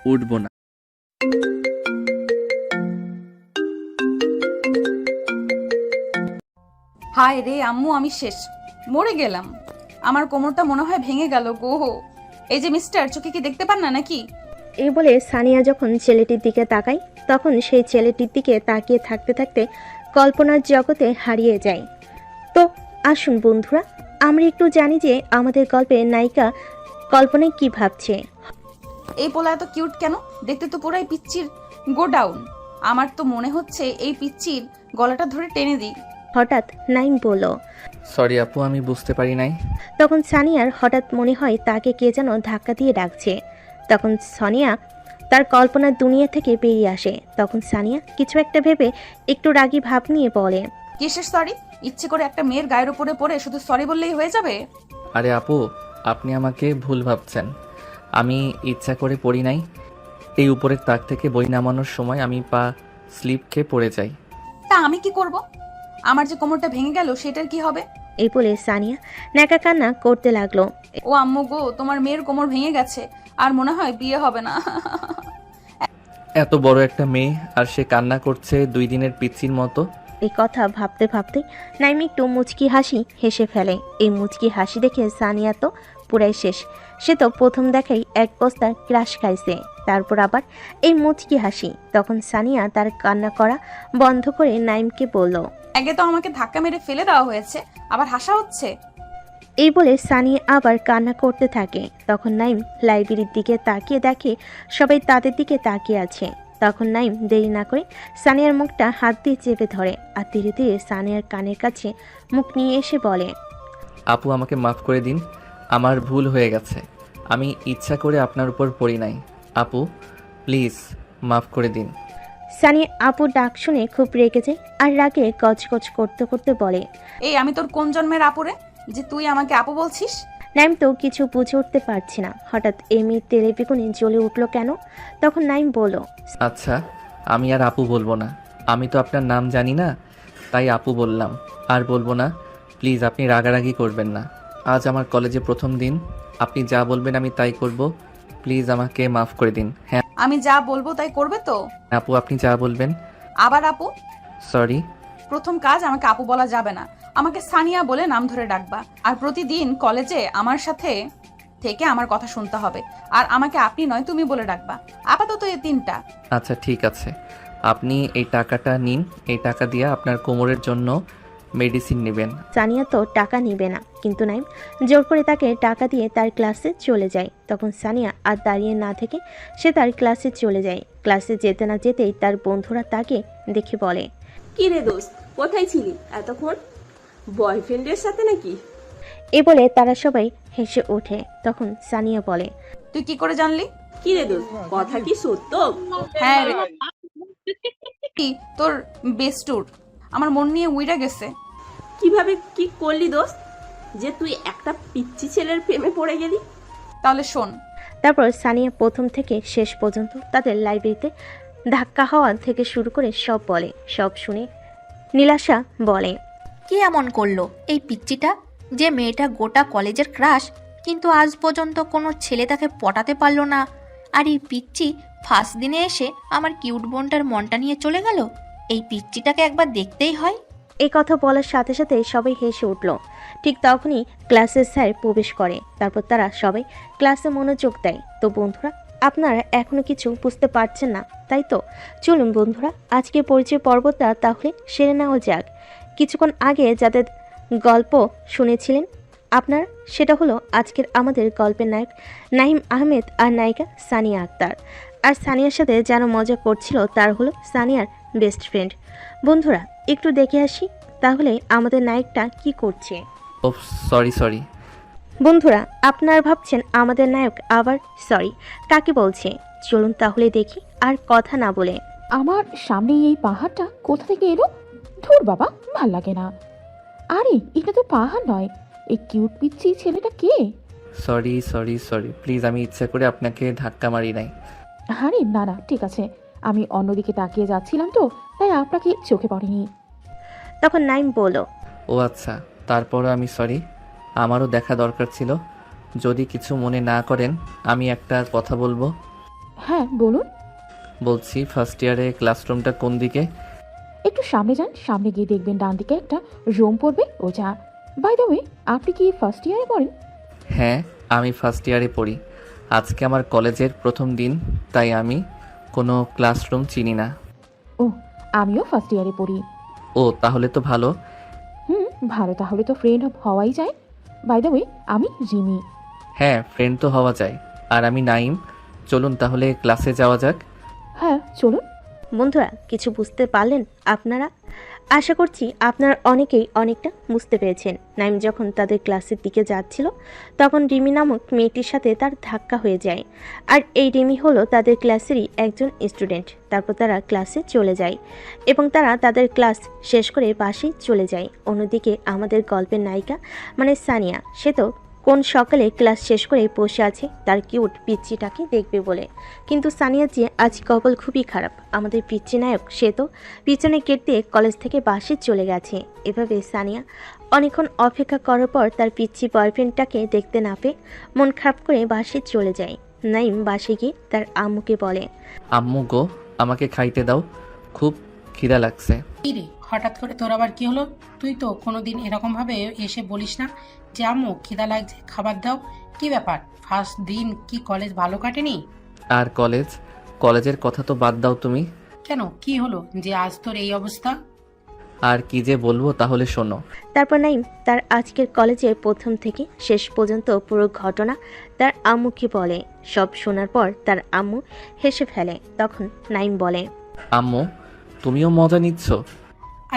উঠবো না। হায় রে আম্মু, আমি শেষ, মরে গেলাম। আমার কোমরটা মনে হয় ভেঙে গেল গো। এই যে মিস্টার, চোখে কি দেখতে পান না নাকি? এই বলে সানিয়া যখন ছেলেটির দিকে তাকায় তখন সেই ছেলেটির দিকে তাকিয়ে থাকতে থাকতে কল্পনার জগতে হারিয়ে যায়। তো আসুন বন্ধুরা, আমরা একটু জানি যে আমাদের গল্পের নায়িকা কল্পনায় কি ভাবছে। এই পোলা এত কিউট কেন? দেখতে তো পুরাই পিচ্চির গোডাউন। আমার তো মনে হচ্ছে এই পিচ্চির গলাটা ধরে টেনে দিই। হঠাৎ নাইম বলল। সরি আপু, আমি বুঝতে পারি নাই। তখন সানিয়ার হঠাৎ মনে হয় তাকে কে যেন ধাক্কা দিয়ে ডাকছে। তখন সানিয়া তার কল্পনার দুনিয়া থেকে বেরিয়ে আসে। তখন সানিয়া কিছু একটা ভেবে একটু রাগী ভাব নিয়ে বলে, কিসের সরি? ইচ্ছে করে একটা মেয়ের গায়ের উপরে পড়ে শুধু সরি বললেই হয়ে যাবে? আরে আপু, আপনি আমাকে ভুল ভাবছেন। আমি ইচ্ছা করে পড়ি নাই। এই উপরের তাক থেকে বই নামানোর সময় আমি পা স্লিপ খেয়ে পড়ে যাই। তা আমি কি করব? আমার যে কোমরটা ভেঙে গেল সেটার কি হবে? এই বলে সানিয়া ন্যাকা কান্না করতে লাগলো। ও আম্মু গো, তোমার মেয়ের কোমর ভেঙে গেছে, আর মনে হয় বিয়ে হবে না। এত বড় একটা মেয়ে আর সে কান্না করছে 2 দিনের পিচ্চির মতো। এই কথা ভাবতে ভাবতে নাইম একটু মুচকি হাসি হেসে ফেলে। এই মুচকি হাসি দেখে সানিয়া তো পুরাই শেষ। সে তো প্রথম দেখাই এক বস্তা ক্রাশ খাইছে, তারপর আবার এই মুচকি হাসি। তখন সানিয়া তার কান্না করা বন্ধ করে নাইমকে বলল, আগে তো আমাকে ধাক্কা মেরে ফেলে দেওয়া হয়েছে, আবার হাসা হচ্ছে। এই বলে সানিয়া আবার কান্না করতে থাকে। তখন নাইম লাইব্রেরির দিকে তাকিয়ে দেখে সবাই তাদের দিকে তাকিয়ে আছে। তখন নাইম দেরি না করে সানিয়ার মুখটা হাত দিয়ে চেপে ধরে আর ধীরে ধীরে সানিয়ার কানের কাছে মুখ নিয়ে এসে বলে, আপু আমাকে মাফ করে দিন, আমার ভুল হয়ে গেছে। আমি ইচ্ছা করে আপনার উপর পড়ি নাই। আপু প্লিজ মাফ করে দিন। সানিয়া আপু ডাক শুনে খুব রেগে যায় আর রাগে গজগজ করতে করতে বলে, এই আমি তোর কোন জন্মের আপুরে যে তুই আমাকে আপু বলছিস? নাইম তো কিছু বুঝে উঠতে পারছে না হঠাৎ এমনি তেলে বেগুনে জ্বলে উঠলো কেন। তখন নাইম বলল, আচ্ছা, আমি আর আপু বলবো না। আমি তো আপনার নাম জানি না, তাই আপু বললাম। আর বলবো না। প্লিজ আপনি রাগারাগি করবেন না। আজ আমার কলেজে প্রথম দিন। আপনি যা বলবেন আমি তাই করব। প্লিজ আমাকে মাফ করে দিন। হ্যাঁ আমি যা বলবো তাই করবে তো? আপু, আপনি যা বলবেন। আবার আপু? সরি। প্রথম কাজ, আমাকে আপু বলা যাবে না, আমাকে সানিয়া বলে নাম ধরে ডাকবা। আর প্রতিদিন কলেজে আমার সাথে থেকে আমার কথা শুনতে হবে। আর আমাকে আপনি নয় তুমি বলে ডাকবা। আপাতত এই 3টা। আচ্ছা ঠিক আছে, আপনি এই টাকাটা নিন। এই টাকা দিয়ে আপনার কোমরের জন্য মেডিসিন নেবেন। সানিয়া তো টাকা নিবে না, কিন্তু নাইম জোর করে তাকে টাকা দিয়ে তার ক্লাসে চলে যায়। তখন সানিয়া আর দাঁড়িয়ে না থেকে সে তার ক্লাসে চলে যায়। ক্লাসে যেতে না যেতেই তার বন্ধুরা তাকে দেখে বলে, কি রে দোস্ত, কোথায় ছিলি এতক্ষণ? বয়ফ্রেন্ডের সাথে নাকি? এ বলে তারা সবাই হেসে ওঠে। তখন সানিয়া বলে, তুই কি করে জানলি? কি রে দোস্ত, কথা কি সত্য? হ্যাঁ রে, কি তোর বেস্টুর আমার মন নিয়ে উইরা গেছে। কিভাবে কি করলি দোস্ত, যে তুই একটা পিচ্চি ছেলের প্রেমে পড়ে গেলি? তাহলে শোন। তারপর সানিয়া প্রথম থেকে শেষ পর্যন্ত তাদের লাইব্রেরিতে ধাক্কা হওয়া থেকে শুরু করে সব বলে। সব শুনে নীলাশা বলে, কি এমন করলো এই পিচ্চিটা যে মেয়েটা গোটা কলেজের ক্রাশ, কিন্তু আজ পর্যন্ত কোনো ছেলে তাকে পটাতে পারলো না। আর এই পিচ্চি ফার্স্ট দিনে এসে আমার কিউট বোনটার মনটা নিয়ে চলে গেল। এই পিচ্চিটাকে একবার দেখতেই হয়। এই কথা বলার সাথে সাথে সবাই হেসে উঠল। ঠিক তখনই ক্লাসের স্যার প্রবেশ করে। তারপর তারা সবাই ক্লাসে মনোযোগ দেয়। তো বন্ধুরা, আপনারা এখনো কিছু বুঝতে পারছেন না তাই তো? চলুন বন্ধুরা, আজকে পরিচয় পর্বটা তাহলে সেরে নেওয়া যাক। কিছুক্ষণ আগে যাদের গল্প শুনেছিলেন আপনারা, সেটা হলো আজকের আমাদের গল্পের নায়ক নাহিম আহমেদ আর নায়িকা সানিয়া আক্তার। আর সানিয়ার সাথে যারা মজা করছিল তার হলো সানিয়ার বেস্ট ফ্রেন্ড। বন্ধুরা, একটু দেখে আসি তাহলে আমাদের নায়কটা কি করছে। ও সরি সরি। বন্ধুরা, আপনারা ভাবছেন আমাদের নায়ক আবার সরি কাকে বলছে। চলুন তাহলে দেখি আর কথা না বলে। আমার সামনে এই পাহাড়টা কোথা থেকে এলো? ধুর বাবা, ভাল লাগে না। আরে এটা তো পাহাড় নয়, এই কিউট পিচ্ছি ছেলেটা কে? সরি সরি সরি, প্লিজ আমি ইচ্ছা করে আপনাকে ধাক্কা মারি নাই। আরে না না, ঠিক আছে, আমি অন্যদিকে তাকিয়ে যাচ্ছিলাম তো, তাই আপনাকে চোখে পড়েনি। তখন নাইম বলল, ও আচ্ছা, তারপরও আমি সরি। আমারও দেখা দরকার ছিল। যদি কিছু মনে না করেন আমি একটা কথা বলবো। হ্যাঁ বলুন। বলছি ফার্স্ট ইয়ারে ক্লাসরুমটা কোন দিকে? একটু সামনে যান, সামনে গিয়ে দেখবেন ডান দিকে একটা রুম পড়বে, ও যা। বাই দ্য ওয়ে, আপনি কি ফার্স্ট ইয়ারে পড়েন? হ্যাঁ, আমি ফার্স্ট ইয়ারে পড়ি। আজকে আমার কলেজের প্রথম দিন, তাই আমি কোনো ক্লাসরুম চিনি না। ও, আমিও ফার্স্ট ইয়ারে পড়ি। ও, তাহলে তো ভালো। ভালো, তাহলে তো ফ্রেন্ড হওয়াই যায়। বাই দ্য ওয়ে, আমি রিমি। হ্যাঁ, ফ্রেন্ড তো হওয়া যায়। আর আমি নাইম। চলুন তাহলে ক্লাসে যাওয়া যাক। হ্যাঁ চলুন। বন্ধুরা, কিছু বুঝতে পারলেন আপনারা? আশা করছি আপনারা অনেকেই অনেকটা বুঝতে পেরেছেন। নাইম যখন তাদের ক্লাসের দিকে যাচ্ছিল তখন রিমি নামক মেয়েটির সাথে তার ধাক্কা হয়ে যায়। আর এই রিমি হলো তাদের ক্লাসেরই একজন স্টুডেন্ট। তারপর তারা ক্লাসে চলে যায় এবং তারা তাদের ক্লাস শেষ করে বাসেই চলে যায়। অন্যদিকে আমাদের গল্পের নায়িকা মানে সানিয়া, সে তো কোন সকালে ক্লাস শেষ করে বসে আছে তার কিউট পিচ্চিটাকে দেখবে বলে। কিন্তু সানিয়ার যে আজ কপাল খুবই খারাপ। আমাদের পিচ্চি নায়ক সে তো পিছনে গেট দিয়ে কলেজ থেকে বাসে চলে গেছে। এভাবে সানিয়া অনেকক্ষণ অপেক্ষা করার পর তার পিচ্চি বয়ফ্রেন্ডটাকে দেখতে না পেয়ে মন খারাপ করে বাসে চলে যায়। নাইম বাসে গিয়ে তার আম্মুকে বলে, আম্মু গো, আমাকে খাইতে দাও, খুব খিদা লাগছে। কি রে, হঠাৎ করে তোর আবার কি হলো? তুই তো কোনোদিন এরকম ভাবে এসে বলিস না যে আম্মু খিদা লাগছে, খাবার দাও। কি ব্যাপার, ফার্স্ট দিন কি কলেজ ভালো কাটেনি? আর কলেজের কথা তো বাদ দাও তুমি। কেন, কি হলো যে আজ তোর এই অবস্থা? আর কি যে বলবো, তাহলে শোনো। তারপর নাইম তার আজকের কলেজের প্রথম থেকে শেষ পর্যন্ত পুরো ঘটনা তার আম্মুকে বলে। সব শোনার পর তার আম্মু হেসে ফেলে। তখন নাইম বলে, আম্মু, তুমিও মজা নিচ্ছ?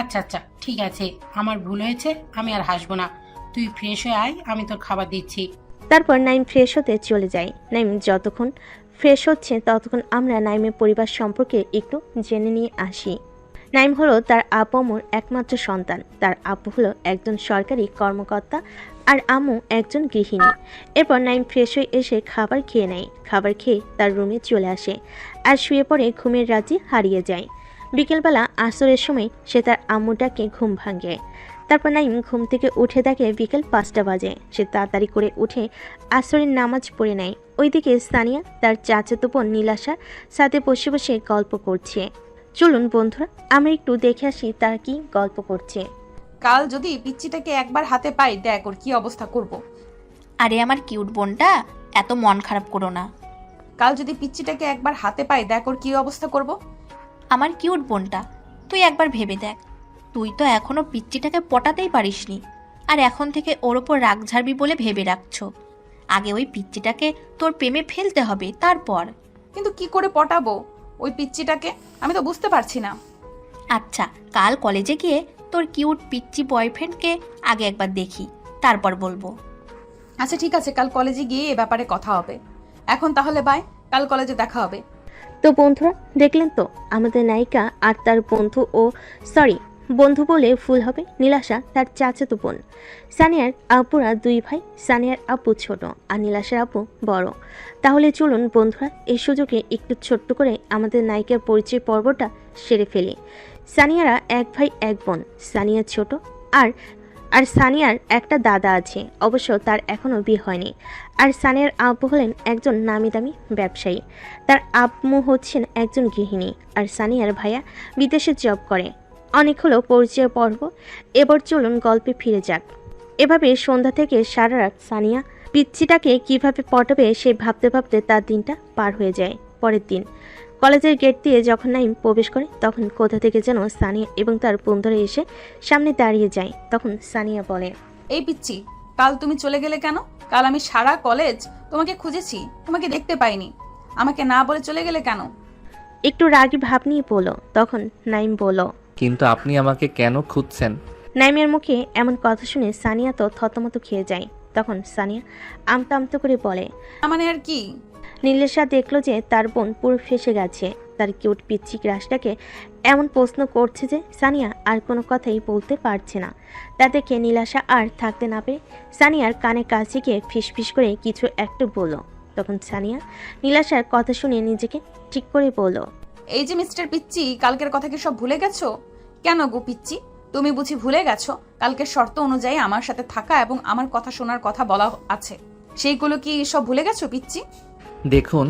আচ্ছা আচ্ছা, ঠিক আছে, আমার ভুল হয়েছে, আমি আর হাসবো না। তুই ফ্রেশ হয়ে আয়, আমি তোর খাবার দিচ্ছি। তারপর নাইম ফ্রেশ হতে চলে যায়। নাইম যতক্ষণ ফ্রেশ হচ্ছে ততক্ষণ আমরা নাইমের পরিবার সম্পর্কে একটু জেনে নিয়ে আসি। নাইম হলো তার আব্বু আম্মুর একমাত্র সন্তান। তার আব্বু হলো একজন সরকারি কর্মকর্তা আর আম্মু একজন গৃহিণী। এরপর নাইম ফ্রেশ হয়ে এসে খাবার খেয়ে নেয়। খাবার খেয়ে তার রুমে চলে আসে আর শুয়ে পড়ে ঘুমের রাজ্যে হারিয়ে যায়। বিকেলবেলা আসরের সময় সে তার আম্মুটাকে ঘুম ভাঙে। তারপর নাইম ঘুম থেকে উঠে দেখে বিকেল 5টা বাজে। সে তাড়াতাড়ি করে উঠে আসরের নামাজ পড়ে নেয়। ওইদিকে সানিয়া তার চাচাতো বোন নীলাশার সাথে বসে বসে গল্প করছে। চলুন বন্ধুরা, আমরা একটু দেখে আসি তারা কি গল্প করছে। কাল যদি পিচ্চিটাকে একবার হাতে পাই, দেখ ওর কি অবস্থা করব। আরে আমার কিউট বোনটা, এত মন খারাপ করো না। কাল যদি পিচ্চিটাকে একবার হাতে পাই, দেখ ওর কি অবস্থা করব। আমার কিউট বোনটা, তুই একবার ভেবে দেখ, তুই তো এখনো পিচ্চিটাকে পটাতেই পারিসনি, আর এখন থেকে ওর ওপর রাগ ঝাড়বি বলে ভেবে রাখছো। আগে ওই পিচ্চিটাকে তোর প্রেমে ফেলতে হবে, তারপর। কিন্তু কি করে পটাবো ওই পিচ্চিটাকে, আমি তো বুঝতে পারছি না। আচ্ছা, কাল কলেজে গিয়ে তোর কিউট পিচ্চি বয়ফ্রেন্ডকে আগে একবার দেখি, তারপর বলবো। আচ্ছা ঠিক আছে, কাল কলেজে গিয়ে এ ব্যাপারে কথা হবে। এখন তাহলে বাই, কাল কলেজে দেখা হবে। তো বন্ধুরা, দেখলেন তো আমাদের নায়িকা আর তার বন্ধু বলে ভুল হবে, নীলাশা তার চাচাতো বোন। সানিয়ার আব্বুরা 2 ভাই। সানিয়ার আব্বু ছোট আর নীলাশার আব্বু বড়। তাহলে চলুন বন্ধুরা, এই সুযোগে একটু ছোট্ট করে আমাদের নায়িকার পরিচয় পর্বটা সেরে ফেলি। সানিয়ারা 1 ভাই 1 বোন। সানিয়া ছোট আর সানিয়ার একটা দাদা আছে, অবশ্য তার এখনও বিয়ে হয়নি। আর সানিয়ার আব্বু হলেন একজন নামি দামি ব্যবসায়ী। তার আম্মু হচ্ছেন একজন গৃহিণী। আর সানিয়ার ভাইয়া বিদেশে জব করে। অনেক হলো পরিচয় পর্ব, এবার চলুন গল্পে ফিরে যাক। এভাবে সন্ধ্যা থেকে সারা রাত সানিয়া পিচ্চিটাকে কিভাবে পটাবে সে ভাবতে ভাবতে তার দিনটা পার হয়ে যায়। পরের দিন কলেজের গেট দিয়ে যখন নাইম প্রবেশ করে তখন কোথা থেকে যেন সানিয়া এবং তার বন্ধুরা এসে সামনে দাঁড়িয়ে যায়। তখন সানিয়া বলে, এই পিচ্চি, কাল তুমি চলে গেলে কেন? কাল আমি সারা কলেজ তোমাকে খুঁজেছি, তোমাকে দেখতে পাইনি। আমাকে না বলে চলে গেলে কেন? একটু রাগী ভাব নিয়ে বলো। তখন নাইম বলল, কিন্তু আপনি আমাকে কেন খুঁজছেন? নাইমের মুখে এমন কথা শুনে সানিয়া তো থতমত খেয়ে যায়। তখন সানিয়া আমতা আমতা করে বলে, মানে আর কি? নীলেশা দেখলো যে তার বোন পুরো ফেসে গেছে। তার কিউট পিচ্চি ক্রাশটাকে এমন প্রশ্ন করছে যে সানিয়া আর কোনো কথাই বলতে পারছে না। তা দেখে নীলাশা আর থাকতে না পেরে সানিয়ার কানে কাছে গিয়ে ফিসফিস করে কিছু একটু বলল। তখন সানিয়া নীলাশার কথা শুনে নিজেকে ঠিক করে বলল, এই যে মিস্টার পিচ্চি, কালকের কথা কি সব ভুলে গেছো? কেন গো পিচ্চি, তুমি বুঝি ভুলে গেছো কালকের শর্ত অনুযায়ী আমার সাথে থাকা এবং আমার কথা শোনার কথা বলা আছে? সেইগুলো কি সব ভুলে গেছো পিচ্চি? দেখুন,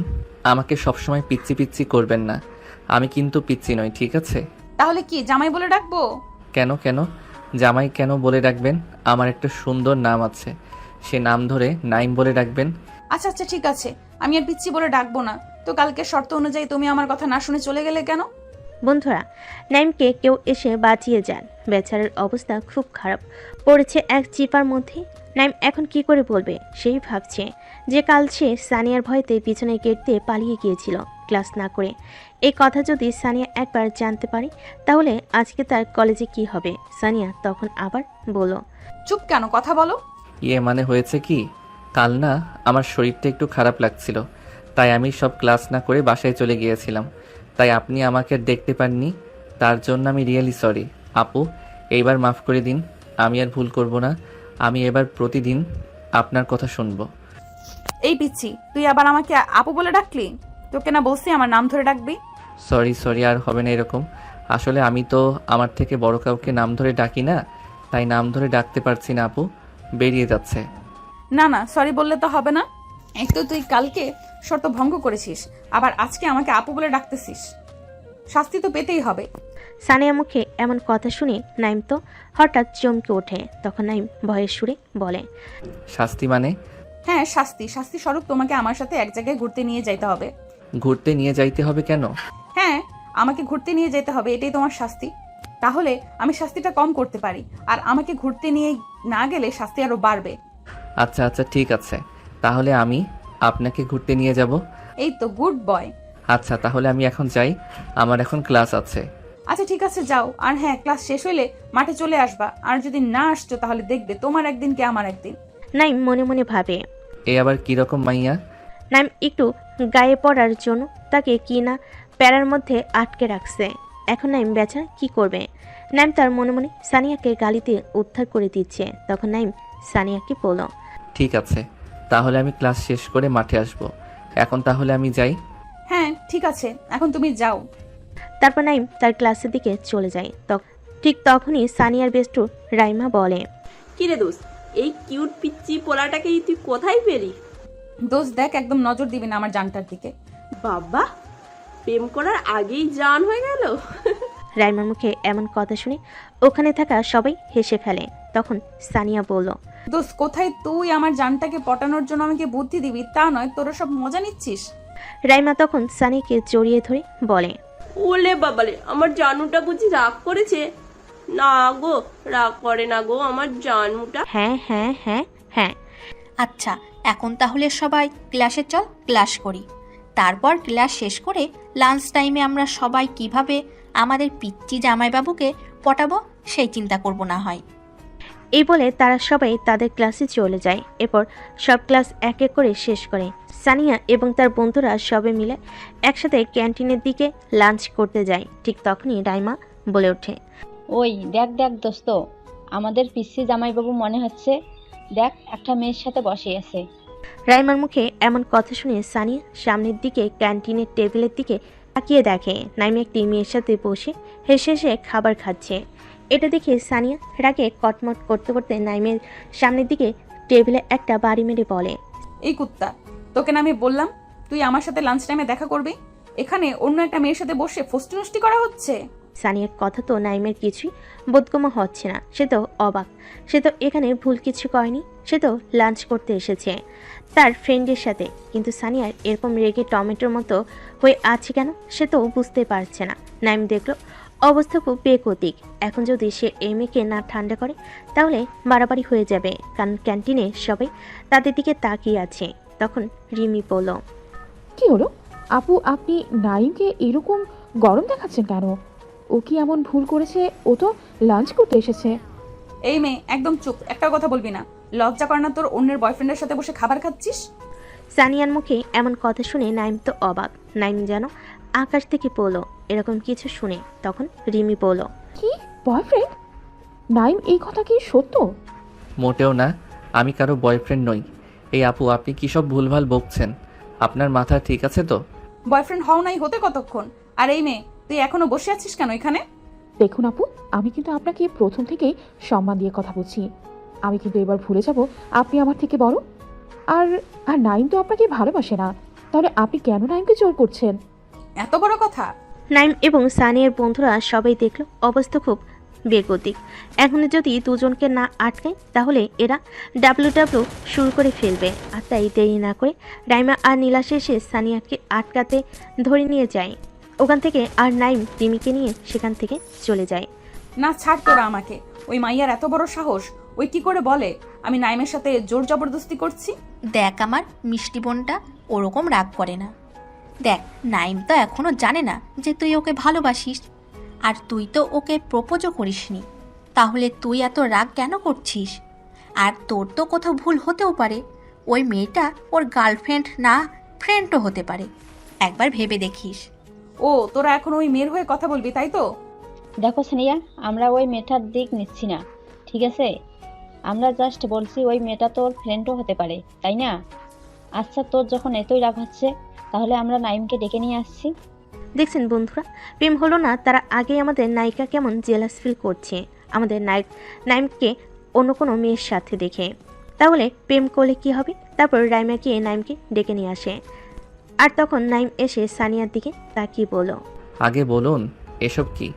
আমাকে সবসময় পিচ্ছি পিচ্ছি করবেন না। আমি কিন্তু পিচ্ছি নই, ঠিক আছে? তাহলে কি জামাই বলে ডাকবো? কেন কেন জামাই কেন বলে ডাকবেন? আমার একটা সুন্দর নাম আছে, সে নাম ধরে নাইম বলে ডাকবেন। আচ্ছা আচ্ছা ঠিক আছে, আমি আর পিচ্ছি বলে ডাকবো না। তো কালকে শর্ত অনুযায়ী তুমি আমার কথা না শুনে চলে গেলে কেন? বন্ধুরা, নাইমকে কেউ এসে বাঁচিয়ে যান। বেচারার অবস্থা খুব খারাপ, পড়েছে এক চিপার মধ্যে। নাইম এখন কি করে বলবে সেই ভাবছে যে কাল সে সানিয়ার ভয়তে পিছনে গেট দিয়ে পালিয়ে গিয়েছিল ক্লাস না করে। এই কথা যদি সানিয়া একবার জানতে পারে তাহলে আজকে তার কলেজে কি হবে। সানিয়া তখন আবার বলল, চুপ কেন, কথা বলো। মানে হয়েছে কি, কাল না আমার শরীরটা একটু খারাপ লাগছিল, তাই আমি সব ক্লাস না করে বাসায় চলে গিয়েছিলাম। তাই আপনি আমাকে আর দেখতে পাননি, তার জন্য আমি রিয়েলি সরি। আপু, এইবার মাফ করে দিন, আমি আর ভুল করব না। আমি এবার প্রতিদিন আপনার কথা শুনবো। এই পিচ্ছি, তুই আবার আমাকে আপু বলে ডাকলি? তোকে না বলছি আমার নাম ধরে ডাকবি? সরি সরি, আর হবে না এরকম। আসলে আমি তো আমার থেকে বড় কাউকে নাম ধরে ডাকি না, তাই নাম ধরে ডাকতে পারছি না আপু, বেরিয়ে যাচ্ছে। না না, সরি বললে তো হবে না। এক তো তুই কালকে শর্ত ভঙ্গ করেছিস, আবার আজকে আমাকে আপু বলে ডাকতেছিস। শাস্তি তো পেতেই হবে। সানিয়া মুখে এমন কথা শুনে নাইম তো হঠাৎ চমকে ওঠে। তখন নাইম ভয়ের সুরে বলে, শাস্তি মানে? হ্যাঁ শাস্তি, শাস্তি স্বরূপ তোমাকে আমার সাথে এক জায়গায় ঘুরতে নিয়ে যাইতে হবে। ঘুরতে নিয়ে যাইতে হবে কেন? হ্যাঁ, আমাকে ঘুরতে নিয়ে যেতে হবে, এটাই তোমার শাস্তি। তাহলে আমি শাস্তিটা কম করতে পারি, আর আমাকে ঘুরতে নিয়ে না গেলে শাস্তি আরো বাড়বে। আচ্ছা আচ্ছা ঠিক আছে, তাহলে আমি আপনাকে ঘুরতে নিয়ে যাব। এই তো গুড বয়। আচ্ছা তাহলে আমি এখন যাই, আমার এখন ক্লাস আছে। আচ্ছা ঠিক আছে যাও, আর হ্যাঁ ক্লাস শেষ হইলে মাঠে চলে আসবা, আর যদি না আসছো তাহলে দেখবে তোমার একদিন কি আমার একদিন। নাইম মনে মনে ভাবে, এ আবার কিরকম মাইয়া? নাইম একটু গায়ে পড়ার জন্য তাকে কি না প্যারার মধ্যে আটকে রাখছে। এখন নাইম বেচারা কি করবে। নাইম তার মনে মনে সানিয়াকে গালিতে উদ্ধার করে দিচ্ছে। তখন নাইম সানিয়াকে বলল, ঠিক আছে, তাহলে আমি ক্লাস শেষ করে মাঠে আসব। এখন তাহলে আমি যাই। হ্যাঁ ঠিক আছে, এখন তুমি যাও। তারপর নাইম তার ক্লাসের দিকে চলে যায়। ঠিক তখনই সানিয়ার বেস্টু রাইমা বলে, কিরে দোস্ত, এই কিউট পিচ্চি পোলাটাকে তুই কোথায় পেলি? দোস্ত দেখ, একদম নজর দিবি না আমার জানটার দিকে। বাবা, প্রেম করার আগেই জান হয়ে গেল। রাইমার মুখে এমন কথা শুনে ওখানে থাকা সবাই হেসে ফেলে। তখন সানিয়া বলল, দোস্ত কোথায় তুই আমার জানটাকে পটানোর জন্য আমাকে বুদ্ধি দিবি তা নয়, তোরা সব মজা নিচ্ছিস। রাইমা তখন সানিকে জড়িয়ে ধরে বলে, ওলে বাবালে, আমার জানুটা বুঝি রাগ করেছে? না গো, রাগ করে না গো আমার জানুটা। হ্যাঁ হ্যাঁ হ্যাঁ হ্যাঁ। আচ্ছা, এখন তাহলে সবাই ক্লাসে চল, ক্লাস করি। তারপর ক্লাস শেষ করে লাঞ্চ টাইমে আমরা সবাই কিভাবে আমাদের পিচ্চি জামাইবাবুকে পটাবো সেই চিন্তা করব না হয়। এই বলে তারা সবাই তাদের ক্লাসে চলে যায়। এরপর সব ক্লাস এক এক করে শেষ করে সানিয়া এবং তার বন্ধুরা সবে মিলে একসাথে ক্যান্টিনের দিকে লাঞ্চ করতে যায়। ঠিক তখনই রাইমা বলে ওঠে, ওই দেখ দেখ দোস্ত, আমাদের পিসি জামাইবাবু মনে হচ্ছে, দেখ একটা মেয়ের সাথে বসে আছে। রাইমার মুখে এমন কথা শুনে সানিয়া সামনের দিকে ক্যান্টিনের টেবিলের দিকে তাকিয়ে দেখে নাইম একটি মেয়ের সাথে বসে হেসে হেসে খাবার খাচ্ছে। এটা দেখে সানিয়া রাগে কটমট করতে করতে নাইমের সামনের দিকে টেবিলে একটা বাড়ি মেরে বলে, এই কুত্তা, তোকে না আমি বললাম তুই আমার সাথে লাঞ্চ টাইমে দেখা করবি, এখানে অন্য একটা মেয়ের সাথে বসে ফষ্টি নষ্টি করা হচ্ছে। সানিয়ার কথা তো নাইমের কিছুই বোধগম্য হচ্ছে না। সে তো অবাক, সে তো এখানে ভুল কিছু করেনি, সে তো লাঞ্চ করতে এসেছে তার ফ্রেন্ডের সাথে। কিন্তু সানিয়ার এরকম রেগে টমেটোর মতো হয়ে আছে কেন সে তো বুঝতে পারছে না। নাইম দেখলো অবস্থা খুব বেগতিক। এখন যদি সে এই মেয়েকে না ঠান্ডা করে তাহলে বাড়াবাড়ি হয়ে যাবে, কারণ ক্যান্টিনে সবাই তাদের দিকে তাকিয়ে আছে। তখন রিমি বলল, কি হলো আপু, আপনি নাইমকে এরকম গরম দেখাচ্ছেন কেন? ও কি এমন ভুল করেছে? ও তো লাঞ্চ করতে এসেছে। এই মেয়ে একদম চুপ, একটা কথা বলবি না। লজ্জা কর না তোর অন্যের বয়ফ্রেন্ডের সাথে বসে খাবার খাচ্ছিস? সানিয়ার মুখে এমন কথা শুনে নাইম তো অবাক। নাইম যেন আকাশ থেকে পড়লো এরকম কিছু শুনে। তখন রিমি বলল, কি বয়ফ্রেন্ড? নাইম, এই কথা কি সত্য? মোটেও না, আমি কারো বয়ফ্রেন্ড নই। এই আপু, আপনি কি সব ভুলভাল বকছেন? আপনার মাথা ঠিক আছে তো? বয়ফ্রেন্ড হও নাই হতে কতক্ষণ? আর এই মেয়ে, তুই এখনো বসে আছিস কেন এখানে? দেখুন আপু, আমি কিন্তু আপনাকে প্রথম থেকেই সম্মান দিয়ে কথা বলছি। আমি কিন্তু এবার ভুলে যাব আপনি আমার থেকে বড়। আর আর নাইম তো আপনাকে ভালোবাসে না, তাহলে আপনি কেন নাইমকে জোর করছেন? এত বড় কথা? নাইম এবং সানিয়ার বন্ধুরা সবাই দেখল অবস্থা খুব বেগতিক। এখন যদি দুজনকে না আটকায় তাহলে এরা ডাব্লিউ শুরু করে ফেলবে। আর তাই দেরি না করে রাইমা আর নীলাশ এসে সানিয়াকে আটকাতে ধরে নিয়ে যায় ওখান থেকে। আর নাইম রিমিকে নিয়ে সেখান থেকে চলে যায়। না ছাড় তোরা আমাকে। ওই মাইয়ার এত বড় সাহস, ওই কি করে বলে আমি নাইমের সাথে জোর জবরদস্তি করছি? দেখ আমার মিষ্টি বোনটা ওরকম রাগ করে না। দেখ নাইম তো এখনো জানে না যে তুই ওকে ভালোবাসিস, আর তুই তো ওকে প্রপোজও করিসনি, তাহলে তুই এত রাগ কেন করছিস? আর তোর তো কোথাও ভুল হতেও পারে, ওই মেয়েটা ওর গার্লফ্রেন্ড না ফ্রেন্ডও হতে পারে, একবার ভেবে দেখিস। ও তোরা এখন ওই মেয়ের হয়ে কথা বলবি তাই তো? দেখো সানিয়া, আমরা ওই মেয়েটার দিক নিচ্ছি না, ঠিক আছে? আমরা জাস্ট বলছি ওই মেয়েটা তোর ফ্রেন্ডও হতে পারে, তাই না? আচ্ছা, তোর যখন এতই রাগ হচ্ছে তাহলে আমরা নাইমকে ডেকে নিয়ে আসছি। দেখছেন বন্ধুরা, প্রেম হলো না, তারা আগেই আমাদের নায়িকা কেমন জেলাস ফিল করছে আমাদের নায়ক নাইমকে অন্য কোনো মেয়ের সাথে দেখে। তাহলে প্রেম করলে কি হবে? তারপর রাইমা গিয়ে নাইমকে ডেকে নিয়ে আসে। আর তখন নাইম এসে সানিয়ার দিকে তাকিয়ে বলল, আগে বলুন এসব কি?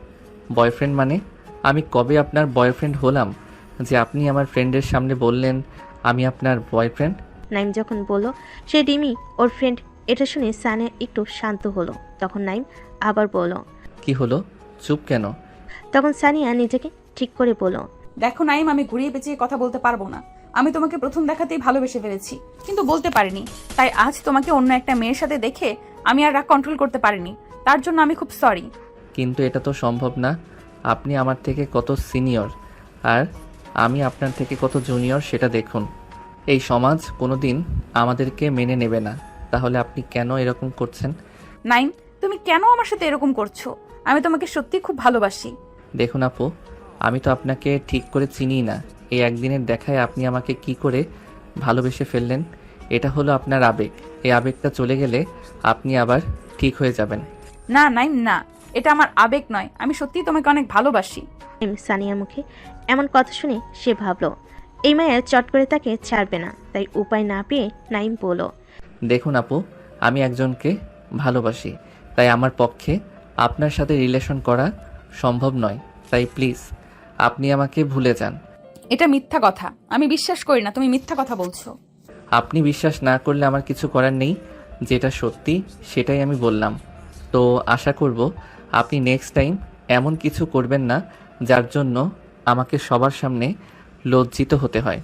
বয়ফ্রেন্ড মানে? আমি কবে আপনার বয়ফ্রেন্ড হলাম যে আপনি আমার ফ্রেন্ডের সামনে বললেন আমি আপনার বয়ফ্রেন্ড? নাইম যখন বলল সে রিমি ওর ফ্রেন্ড, এটা শুনে সানিয়া একটু শান্ত হলো। তখন নাইম আবার বলল, কি হলো, চুপ কেন? তখন সানিয়া নিজেকে ঠিক করে বলল, দেখো নাইম, আমি ঘুরিয়ে পেঁচিয়ে কথা বলতে পারবো না। আমি তোমাকে প্রথম দেখাতেই ভালোবেসে ফেলেছি, কিন্তু বলতে পারিনি। তাই আজ তোমাকে অন্য একটা মেয়ের সাথে দেখে আমি আর রাগ কন্ট্রোল করতে পারিনি। তার জন্য আমি খুব সরি। কিন্তু এটা তো সম্ভব না। আপনি আমার থেকে কত সিনিয়র আর আমি আপনার থেকে কত জুনিয়র সেটা দেখুন। এই সমাজ কোনোদিন আমাদেরকে মেনে নেবে না। তাহলে আপনি কেন এরকম করছেন? নাইম, তুমি কেন আমার সাথে এরকম করছো? আমি তোমাকে সত্যি খুব ভালোবাসি। দেখুন আপু, আমি তো আপনাকে ঠিক করে চিনি না। এই একদিনের দেখায় আপনি আমাকে কি করে ভালোবেসে ফেললেন? এটা হলো আপনার আবেগ। এই আবেগটা চলে গেলে আপনি আবার ঠিক হয়ে যাবেন। না নাইম, না, এটা আমার আবেগ নয়। আমি সত্যিই তোমাকে অনেক ভালোবাসি। নাইম সানিয়ার মুখে এমন কথা শুনে সে ভাবল এই মায়া চট করে তাকে ছাড়বে না। তাই উপায় না পেয়ে নাইম বলল, দেখুন আপু, আমি একজনকে ভালোবাসি, তাই আমার পক্ষে আপনার সাথে রিলেশন করা সম্ভব নয়। তাই প্লিজ আপনি আমাকে ভুলে যান। এটা মিথ্যা কথা। আমি বিশ্বাস করি না তুমি মিথ্যা কথা বলছো। আপনি বিশ্বাস না করলে আমার কিছু করার নেই। যেটা সত্যি সেটাই আমি বললাম। তো আশা করব আপনি নেক্সট টাইম এমন কিছু করবেন না যার জন্য আমাকে সবার সামনে লজ্জিত হতে হয়।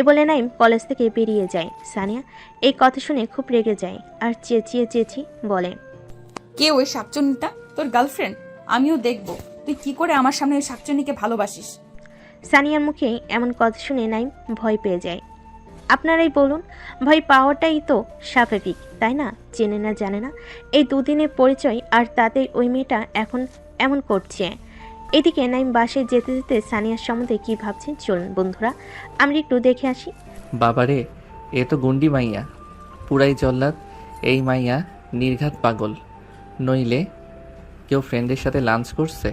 এ বলে নাইম কলেজ থেকে বেরিয়ে যায়। সানিয়া এই কথা শুনে খুব রেগে যায় আর চেঁচিয়ে বলে, কে ওই শাকচুন্নিটা? তোর গার্লফ্রেন্ড? আমিও দেখবো তুই কি করে আমার সামনে ওই শাকচুন্নিকে ভালোবাসিস। সানিয়ার মুখে এমন কথা শুনে নাইম ভয় পেয়ে যায়। আপনারাই বলুন, ভয় পাওয়াটাই তো স্বাভাবিক, তাই না? চেনে না জানে না, এই দুদিনের পরিচয়, আর তাতেই ওই মেয়েটা এখন এমন করছে। এদিকে নাইম বাসে যেতে যেতে সানিয়ার সম্বন্ধে কী ভাবছেন চলুন বন্ধুরা আমরা একটু দেখে আসি। বাবারে, এ তো গুন্ডি মাইয়া, পুরাই জল্লাদ। এই মাইয়া নির্ঘাত পাগল। নইলে কেউ ফ্রেন্ডের সাথে লাঞ্চ করছে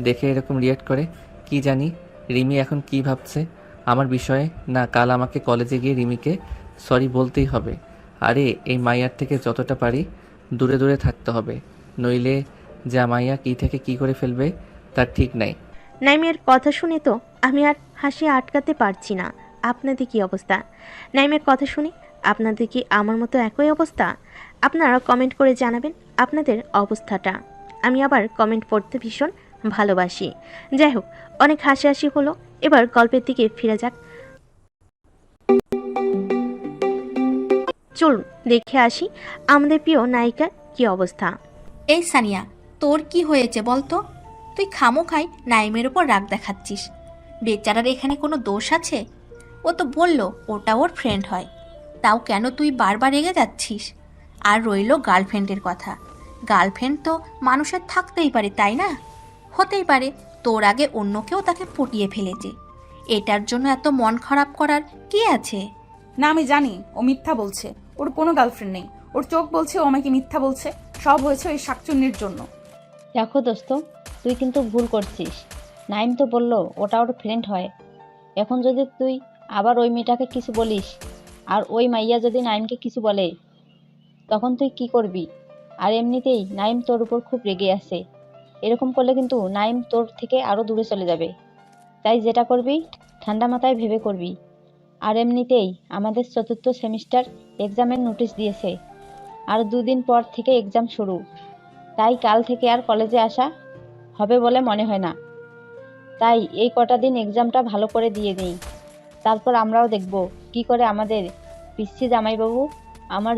দেখে এরকম রিয়াক্ট করে। কি জানি রিমি এখন কি ভাবছে আমার বিষয়ে। না, কাল আমাকে কলেজে গিয়ে রিমিকে সরি বলতেই হবে। আরে এই মাইয়ার থেকে যতটা পারি দূরে দূরে থাকতে হবে, নইলে যা মাইয়া কি থেকে কি করে ফেলবে তার ঠিক নাই। নাইমের কথা শুনে তো আমি আর হাসি আটকাতে পারছি না। আপনাদের কি অবস্থা? নাইমের কথা শুনে আপনাদের কি আমার মতো একই অবস্থা? আপনারা কমেন্ট করে জানাবেন আপনাদের অবস্থাটা। আমি আবার কমেন্ট পড়তে ভীষণ ভালোবাসি। যাই হোক, অনেক হাসি হলো, এবার গল্পের দিকে ফিরে যাক। চলুন দেখে আসি আমাদের প্রিয় নায়িকার কি অবস্থা। এই সানিয়া, তোর কি হয়েছে বলতো? তুই খামোখাই নাইমের ওপর রাগ দেখাচ্ছিস। বেচারার এখানে কোনো দোষ আছে? ও তো বলল ওটা ওর ফ্রেন্ড হয়, তাও কেন তুই বারবার রেগে যাচ্ছিস? আর রইল গার্লফ্রেন্ডের কথা। গার্লফ্রেন্ড তো মানুষের থাকতেই পারে, তাই না? হতেই পারে তোর আগে অন্য কেউ তাকে পটিয়ে ফেলেছে। এটার জন্য এত মন খারাপ করার কি আছে? না, আমি জানি ও মিথ্যা বলছে। ওর কোনো গার্লফ্রেন্ড নেই। ওর চোখ বলছে ও আমাকে মিথ্যা বলছে। সব হয়েছে ওই শাকচুন্নির জন্য। দেখো দোস্ত, তুই কিন্তু ভুল করছিস। নাইম তো বললো ওটা ওর ফ্রেন্ড হয়। এখন যদি তুই আবার ওই মেয়েটাকে কিছু বলিস আর ওই মাইয়া যদি নাইমকে কিছু বলে, তখন তুই কি করবি? আর এমনিতেই নাইম তোর উপর খুব রেগে আছে। এরকম করলে কিন্তু নাইম তোর থেকে আরো দূরে চলে যাবে। তাই যেটা করবি ঠান্ডা মাথায় ভেবে করবি। আর এমনিতেই আমাদের 4র্থ সেমিস্টার এক্সামের নোটিশ দিয়েছে। আর 2 দিন পর থেকে এক্সাম শুরু। তাই কাল থেকে আর কলেজে আসা হবে বলে মনে হয় না। তাই এই কটা দিন এক্সামটা ভালো করে দিয়ে নেই। তারপর আমরাও দেখব কি করে আমাদের পিসি জামাইবাবু আমার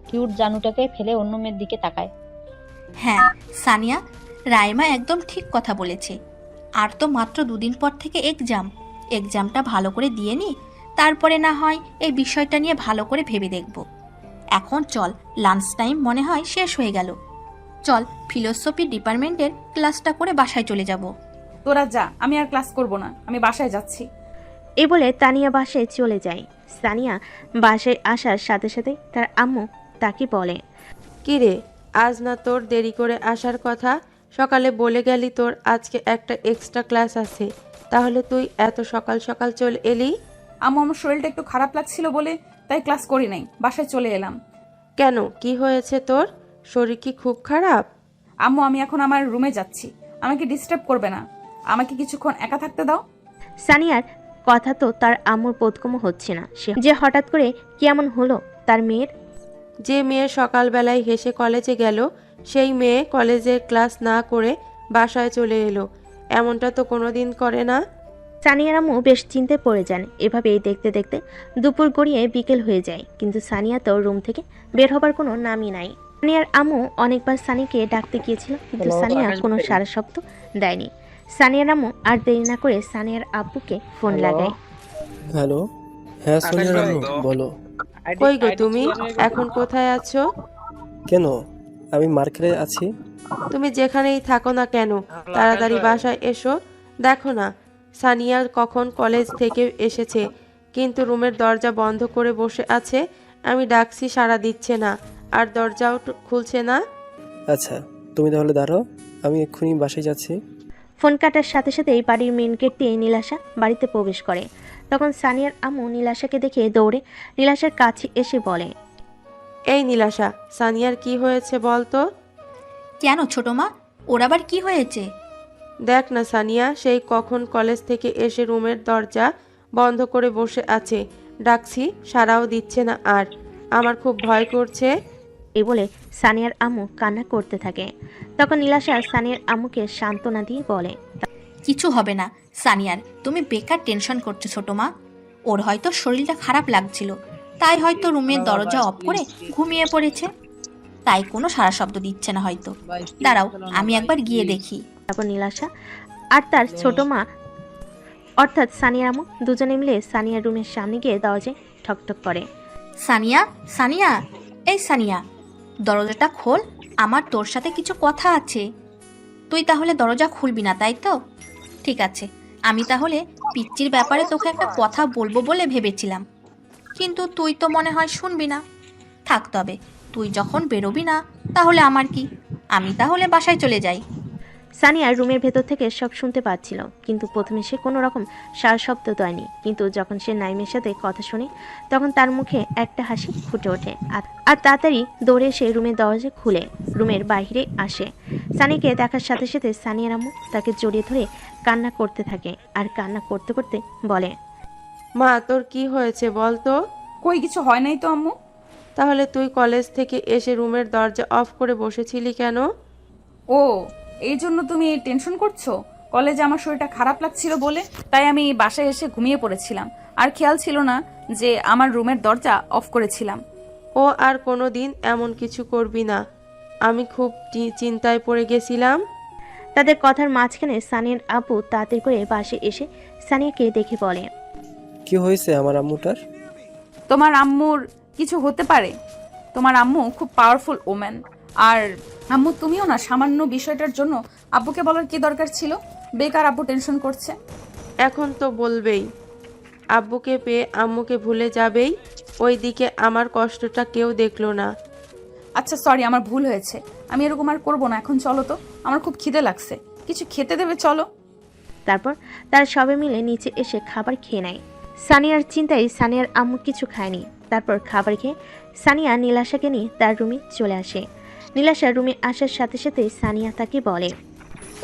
কিউট জানুটাকে ফেলে অন্য মেয়ের দিকে তাকায়। হ্যাঁ সানিয়া, রাইমা একদম ঠিক কথা বলেছে। আর তো মাত্র 2 দিন পর থেকে এক্সামটা ভালো করে দিয়ে নি, তারপরে না হয় এই বিষয়টা নিয়ে ভালো করে ভেবে দেখব। এখন চল, লাঞ্চ টাইম মনে হয় শেষ হয়ে গেল। চল ফিলোসফি ডিপার্টমেন্টের ক্লাসটা করে বাসায় চলে যাব। তোরা যা, আমি আর ক্লাস করব না, আমি বাসায় যাচ্ছি। এই বলে তানিয়া বাসায় চলে যায়। সানিয়া বাসায় আসার সাথে সাথে তার আম্মু তাকে বলে, কি রে, আজ না তোর দেরি করে আসার কথা? সকালে বলে গেলি তোর আজকে একটা এক্সট্রা ক্লাস আছে, তাহলে তুই এত সকাল সকাল চলে এলি আম্মু, আমার শরীরটা একটু খারাপ লাগছিল বলে তাই ক্লাস করি নাই, বাসায় চলে এলাম। কেন, কি হয়েছে তোর? শরীর কি খুব খারাপ? আম্মু, আমি এখন আমার রুমে যাচ্ছি, আমাকে ডিস্টার্ব করবে না, আমাকে কিছুক্ষণ একা থাকতে দাও। সানিয়ার কথা তো তার আম্মুর বোধগম্য হচ্ছে না। সে যে হঠাৎ করে কেমন হলো তার মেয়ের। যে মেয়ে সকালবেলায় হেসে কলেজে গেল, সেই মেয়ে কলেজের ক্লাস না করে বাসায় চলে এলো, এমনটা তো কোনোদিন করে না। সানিয়ার আম্মু বেশ চিন্তায় পড়ে যান। এভাবেই দেখতে দেখতে দুপুর গড়িয়ে বিকেল হয়ে যায়, কিন্তু সানিয়া তো রুম থেকে বের হবার কোনো নামই নাই। সানিয়ার আম্মু অনেকবার সানিকে ডাকতে গিয়েছিল, কিন্তু সানিয়া কোনো সারা শব্দ দেয়নি। সানিয়ার আম্মু আর দেরি না করে সানিয়ার আব্বুকে ফোন লাগায়। হ্যালো, হ্যাঁ সোনিয়া রানু, বলো। কই গো তুমি, এখন কোথায় আছো? কেন, আমি মার্কেটে আছি। তুমি যেখানেই থাকো না কেন, তাড়াতাড়ি বাসায় এসো। দেখো না, সানিয়া কখন কলেজ থেকে এসেছে, কিন্তু রুমের দরজা বন্ধ করে বসে আছে। আমি ডাকছি, সাড়া দিচ্ছে না, আর দরজাও খুলছে না। আচ্ছা, তুমি তাহলে দাঁড়াও, আমি এক্ষুনি বাসায় যাচ্ছি। ফোন কাটার সাথে সাথেই বাড়ির মেন গেট দিয়ে নীলাশা বাড়িতে প্রবেশ করে। তখন সানিয়ার আম্মু নীলাশাকে দেখে দৌড়ে নীলাশার কাছে এসে বলে, এই নীলাশা, সানিয়ার কি হয়েছে বল তো? কেন ছোট মা, ওর আবার কি হয়েছে? দেখ না সানিয়া, সেই কখন কলেজ থেকে এসে রুমের দরজা বন্ধ করে বসে আছে, ডাকছি সাড়াও দিচ্ছে না, আর আমার খুব ভয় করছে। এই বলে সানিয়ার আম্মু কান্না করতে থাকে। তখন নীলাশা সানিয়ার আম্মুকে সান্ত্বনা দিয়ে বলে, কিছু হবে না সানিয়ার, তুমি বেকার টেনশন করছো ছোট মা। ওর হয়তো শরীরটা খারাপ লাগছিল, তাই হয়তো রুমের দরজা অফ করে ঘুমিয়ে পড়েছে, তাই কোনো সারা শব্দ দিচ্ছে না হয়তো। দাঁড়াও, আমি একবার গিয়ে দেখি। তারপর নীলাশা আর তার ছোট মা অর্থাৎ সানিয়ার আম্মু দুজনে মিলে সানিয়ার রুমের সামনে গিয়ে দরজায় ঠকঠক করে। সানিয়া, সানিয়া, এই সানিয়া, দরজাটা খোল, আমার তোর সাথে কিছু কথা আছে। তুই তাহলে দরজা খুলবি না, তাই তো? ঠিক আছে, আমি তাহলে পিচ্চির ব্যাপারে তোকে একটা কথা বলবো বলে ভেবেছিলাম, কিন্তু তুই তো মনে হয় শুনবি না। থাক তবে, তুই যখন বেরোবি না তাহলে আমার কি, আমি তাহলে বাসায় চলে যাই। সানিয়া রুমের ভেতর থেকে সব শুনতে পাচ্ছিল, কিন্তু প্রথমে সে কোনো রকম সারা শব্দ দেয়নি। কিন্তু যখন সে নাইমের সাথে কথা শুনে, তখন তার মুখে একটা হাসি ফুটে ওঠে। আর তাড়াতাড়ি দৌড়ে এসে রুমের দরজা খুলে রুমের বাইরে আসে। সানিকে দেখার সাথে সাথে সানিয়ার আম্মু তাকে জড়িয়ে ধরে কান্না করতে থাকে, আর কান্না করতে করতে বলে, মা, তোর কি হয়েছে বল তো? কই, কিছু হয় নাই তো আম্মু। তাহলে তুই কলেজ থেকে এসে রুমের দরজা অফ করে বসেছিলি কেন? ও, এই জন্য তুমি টেনশন করছো? কলেজে আমার শরীরটা খারাপ লাগছিল বলে তাই আমি বাসায় এসে ঘুমিয়ে পড়েছিলাম, আর খেয়াল ছিল না যে আমার রুমের দরজা অফ করেছিলাম। ও আর কোনো দিন এমন কিছু করবি না, আমি খুব চিন্তায় পড়ে গেছিলাম। তাদের কথার মাঝখানে সানিয়ার আব্বু তাড়াতাড়ি করে বাসে এসে সানিয়াকে দেখে বলে, কি হয়েছে আমার আম্মুটার? তোমার আম্মুর কিছু হতে পারে, তোমার আম্মু খুব পাওয়ারফুল ওম্যান। আর আম্মু, তুমিও না, সামান্য বিষয়টার জন্য আব্বুকে বলার কি দরকার ছিল? বেকার আব্বু টেনশন করছে। এখন তো বলবেই, আব্বুকে পেয়ে আম্মুকে ভুলে যাবেই। ওইদিকে আমার কষ্টটা কেউ দেখলো না। আচ্ছা সরি, আমার ভুল হয়েছে, আমি এরকম আর করবো না। এখন চলো তো, আমার খুব খিদে লাগছে, কিছু খেতে দেবে? চলো। তারপর তারা সবাই মিলে নিচে এসে খাবার খেয়ে নেয়। সানিয়ার চিন্তায় সানিয়ার আম্মু কিছু খায়নি। তারপর খাবার খেয়ে সানিয়া নীলাশাকে নিয়ে তার রুমে চলে আসে। নীলাশা রুমে আসার সাথে সাথে সানিয়া তাকে বলে,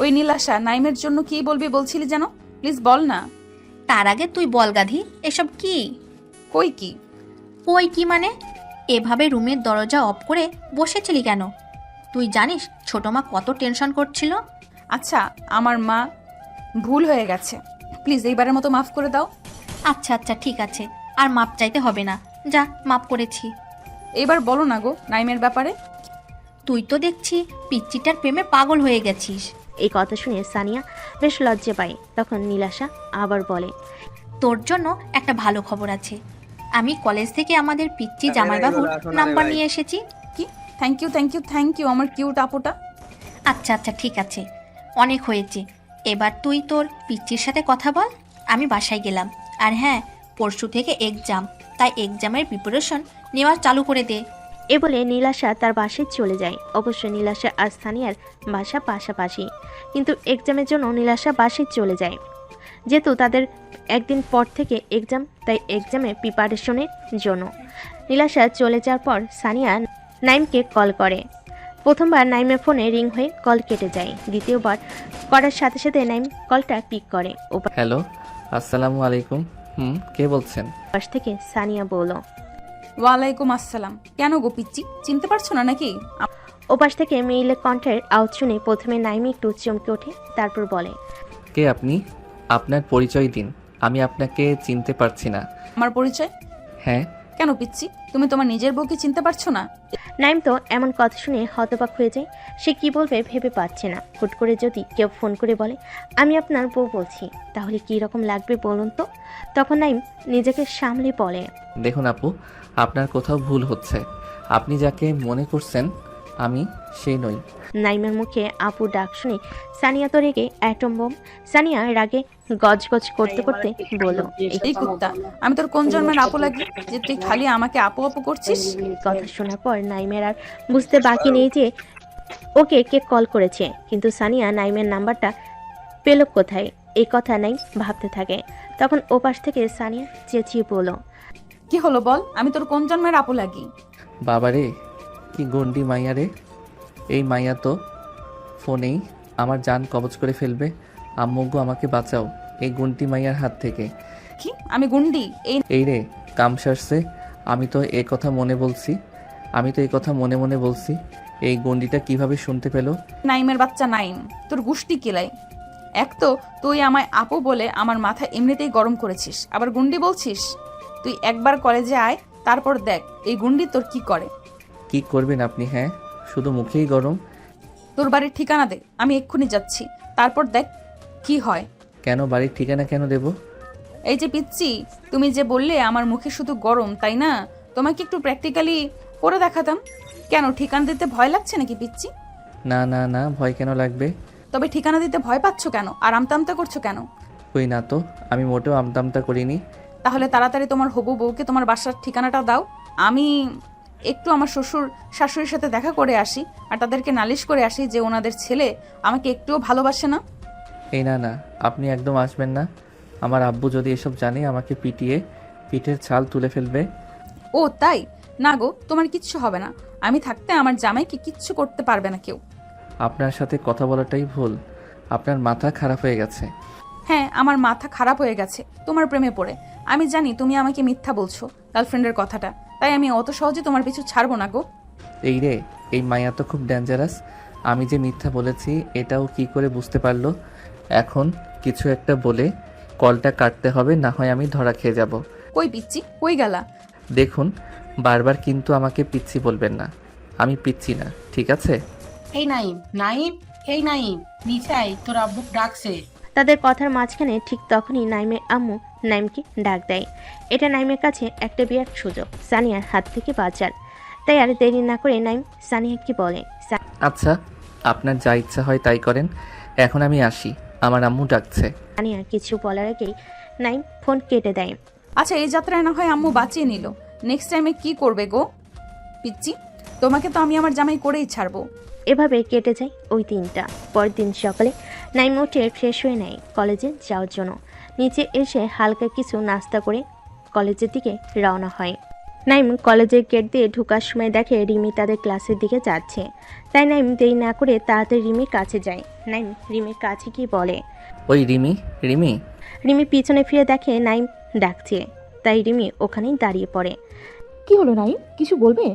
ওই নীলাশা, নাইমের জন্য কি বলবি বলছিলি যেন, প্লিজ বল না। তার আগে তুই বল গাধি, এসব কি? কই কি? ওই কি মানে? এভাবে রুমের দরজা অফ করে বসেছিলি কেন? তুই জানিস ছোট মা কত টেনশন করছিল? আচ্ছা, আমার মা ভুল হয়ে গেছে, প্লিজ এইবারের মতো মাফ করে দাও। আচ্ছা আচ্ছা ঠিক আছে, আর মাপ চাইতে হবে না, যা মাপ করেছি। এবার বলো না গো নাইমের ব্যাপারে। তুই তো দেখছি পিচ্চিটার প্রেমে পাগল হয়ে গেছিস। এই কথা শুনে সানিয়া বেশ লজ্জা পায়। তখন নীলাশা আবার বলে, তোর জন্য একটা ভালো খবর আছে। আমি কলেজ থেকে আমাদের পিচ্চি জামাইবাবুর নাম্বার নিয়ে এসেছি। কি? Thank you thank you thank you আমার কিউট আপুটা। আচ্ছা আচ্ছা ঠিক আছে, অনেক হয়েছে। এবার তুই তোর পিচ্চির সাথে কথা বল। আমি বাসায় গেলাম। আর হ্যাঁ, পরশু থেকে এক্সাম, তাই এক্সামের প্রিপারেশন নেওয়া চালু করে দে। এ বলে নীলাশা তার বাসায় চলে যায়। অবশ্য নীলাশা আর সানিয়ার বাসা পাশাপাশি, কিন্তু এক্সামের জন্য নীলাশা বাসায় চলে যায়। যেহেতু তাদের একদিন পর থেকে এক্সাম, তাই এক্সামে প্রিপারেশনের জন্য নীলাশা চলে যাওয়ার পর সানিয়া নাইমকে কল করে। প্রথমবার নাইমের ফোনে রিং হয়ে কল কেটে যায়। দ্বিতীয়বার করার সাথে সাথে নাইম কলটা পিক করে। হ্যালো, আসসালামু আলাইকুম। কে বলছেন? ওপাশ থেকে সানিয়া বলল, ওয়ালাইকুম আসসালাম। কেন গো পিচ্চি, চিনতে পারছো না নাকি? ওপাশ থেকে মেইলের কণ্ঠের আওয়াজ শুনে প্রথমে নাইম একটু চমকে ওঠে, তারপর বলে, কে আপনি? আপনার পরিচয় দিন, আমি আপনাকে চিনতে পারছি না। আমার পরিচয়? হ্যাঁ। কেন পিচ্চি, তুমি তোমার নিজের বউকে চিনতে পারছো না? নাইম তো এমন কথা শুনে হতবাক হয়ে যায়। সে কি বলবে ভেবে পাচ্ছে না। হুট করে যদি কেউ ফোন করে বলে, আমি আপনার বউ বলছি, তাহলে কি রকম লাগবে বলুন তো? তখন নাইম নিজেকে সামলে বলে, দেখুন আপু, আপনার কোথাও ভুল হচ্ছে। আপনি যাকে মনে করছেন আমি সেই নই। নাইমের মুখে আপু ডাক শুনে সানিয়া তো রেগে অ্যাটম বোম। সানিয়া রাগে গজগজ করতে করতে বলল, এই কুত্তা, আমি তোর কোন জন্মের আপু লাগি যে তুই খালি আমাকে আপু আপু করছিস? কথা শোনার পর নাইমের আর বুঝতে বাকি নেই যে ওকে কে কল করেছে। কিন্তু সানিয়া নাইমের নাম্বারটা পেল কোথায়, এই কথা নাইম ভাবতে থাকে। তখন ওপাশ থেকে সানিয়া চেঁচিয়ে বলল, কি হলো বল, আমি তোর কোন জন্মের আপু লাগি? বাবারে, কি গন্ডি মাইয়া রে! এই মাইয়া তো ফোনেই আমার জান কবজ করে ফেলবে। আম্মুগো আমাকে বাঁচাও এই গুন্ডি মাইয়ার হাত থেকে। কি আমি গুন্ডি? এই রে কাম সারছে। আমি তো এই কথা মনে মনে বলছি। এই গন্ডিটা কিভাবে শুনতে পেলো? নাইমের বাচ্চা নাইম, তোর গুষ্টি কিলাই। এক তো তুই আমায় আপু বলে আমার মাথা এমনিতেই গরম করেছিস, আবার গুন্ডি বলছিস। তুই একবার কলেজে আয়, তারপর দেখ এই গুন্ডি তোর কি করে। কি করবেন আপনি? হ্যাঁ, শুধু মুখেই গরম। তোর বাড়ির ঠিকানা দে, আমি এক্ষুনি যাচ্ছি, তারপর দেখ কি হয়। কেন বাড়ির ঠিকানা কেন দেব? এই যে পিচ্চি, তুমি যে বললে আমার মুখে শুধু গরম, তাই না? তোমাকে একটু প্র্যাকটিক্যালি করে দেখাতাম। কেন ঠিকানা দিতে ভয় লাগছে নাকি পিচ্চি? না না না, ভয় কেন লাগবে? তবে ঠিকানা দিতে ভয় পাচ্ছ কেন আর আমতামতা করছো কেন? কই না তো, আমি মোটেও আমতামতা করিনি। তাহলে তাড়াতাড়ি তোমার হবু বউকে তোমার বাসার ঠিকানাটা দাও। আমি একটু আমার শ্বশুর শাশুড়ির সাথে দেখা করে আসি, আর তাদেরকে নালিশ করে আসি যে ওনাদের ছেলে আমাকে একটুও ভালোবাসে না। এই না না, আপনি একদম আসবেন না। আমার আব্বু যদি এসব জানে আমাকে পিটিয়ে পিঠের ছাল তুলে ফেলবে। ও তাই? না গো, তোমার কিচ্ছু হবে না। আমি থাকতে আমার জামাইকে কিচ্ছু করতে পারবে না কেউ। আপনার সাথে কথা বলাটাই ভুল। আপনার মাথা খারাপ হয়ে গেছে। হ্যাঁ, আমার মাথা খারাপ হয়ে গেছে তোমার প্রেমে পড়ে। আমি জানি তুমি আমাকে মিথ্যা বলছো গার্লফ্রেন্ডের কথাটা, তাই আমি অত সহজে তোমার পিছু ছাড়বো না গো। এই রে, এই মায়া তো খুব ডেঞ্জারাস। আমি যে মিথ্যা বলেছি এটাও কি করে বুঝতে পারলো? এখন কিছু একটা বলে কলটা কাটতে হবে, না হয় আমি ধরা খেয়ে যাব। কই পিচ্চি, কই গেলা? দেখুন, বারবার কিন্তু আমাকে পিচ্ছি বলবেন না। আমি পিচ্ছি না, ঠিক আছে? এই নাইম, নাইম, এই নাইম, নিচে আয়, তোর আব্বু ডাকছে। তাদের কথার মাঝখানে ঠিক তখনই নাইমের আম্মু নাইমকে ডাক দেয়। এটা নাইমের কাছে একটা বিরাট সুযোগ সানিয়ার হাত থেকে বাঁচার। তাই আর দেরি না করে নাইম সানিয়াকে বলে, আচ্ছা, আপনার যা ইচ্ছা হয় তাই করেন। এখন আমি আসি, আমার আম্মু ডাকছে। সানিয়া কিছু বলার আগেই নাইম ফোন কেটে দেয়। আচ্ছা, এই যাত্রায় না হয় আম্মু বাঁচিয়ে নিল, নেক্সট টাইমে কি করবে গো পিচ্চি? তোমাকে তো আমি আমার জামাই করেই ছাড়বো। এভাবে কেটে যায় ওই দিনটা। পরের দিন সকালে নাইম উঠে ফ্রেশ হয়ে নেয় কলেজে যাওয়ার জন্য। নিচে এসে হালকা কিছু নাস্তা করে কলেজের দিকে রওনা হয়। নাইম কলেজের গেট দিয়ে ঢোকার সময় দেখে রিমি তাদের ক্লাসের দিকে যাচ্ছে। তাই নাইম দেরি না করে তাড়াতাড়ি রিমির কাছে যায়। নাইম রিমির কাছে গিয়ে বলে, ওই রিমি, রিমি। রিমি পিছনে ফিরে দেখে নাইম ডাকছে, তাই রিমি ওখানেই দাঁড়িয়ে পড়ে। কি হলো নাইম, কিছু বলবে?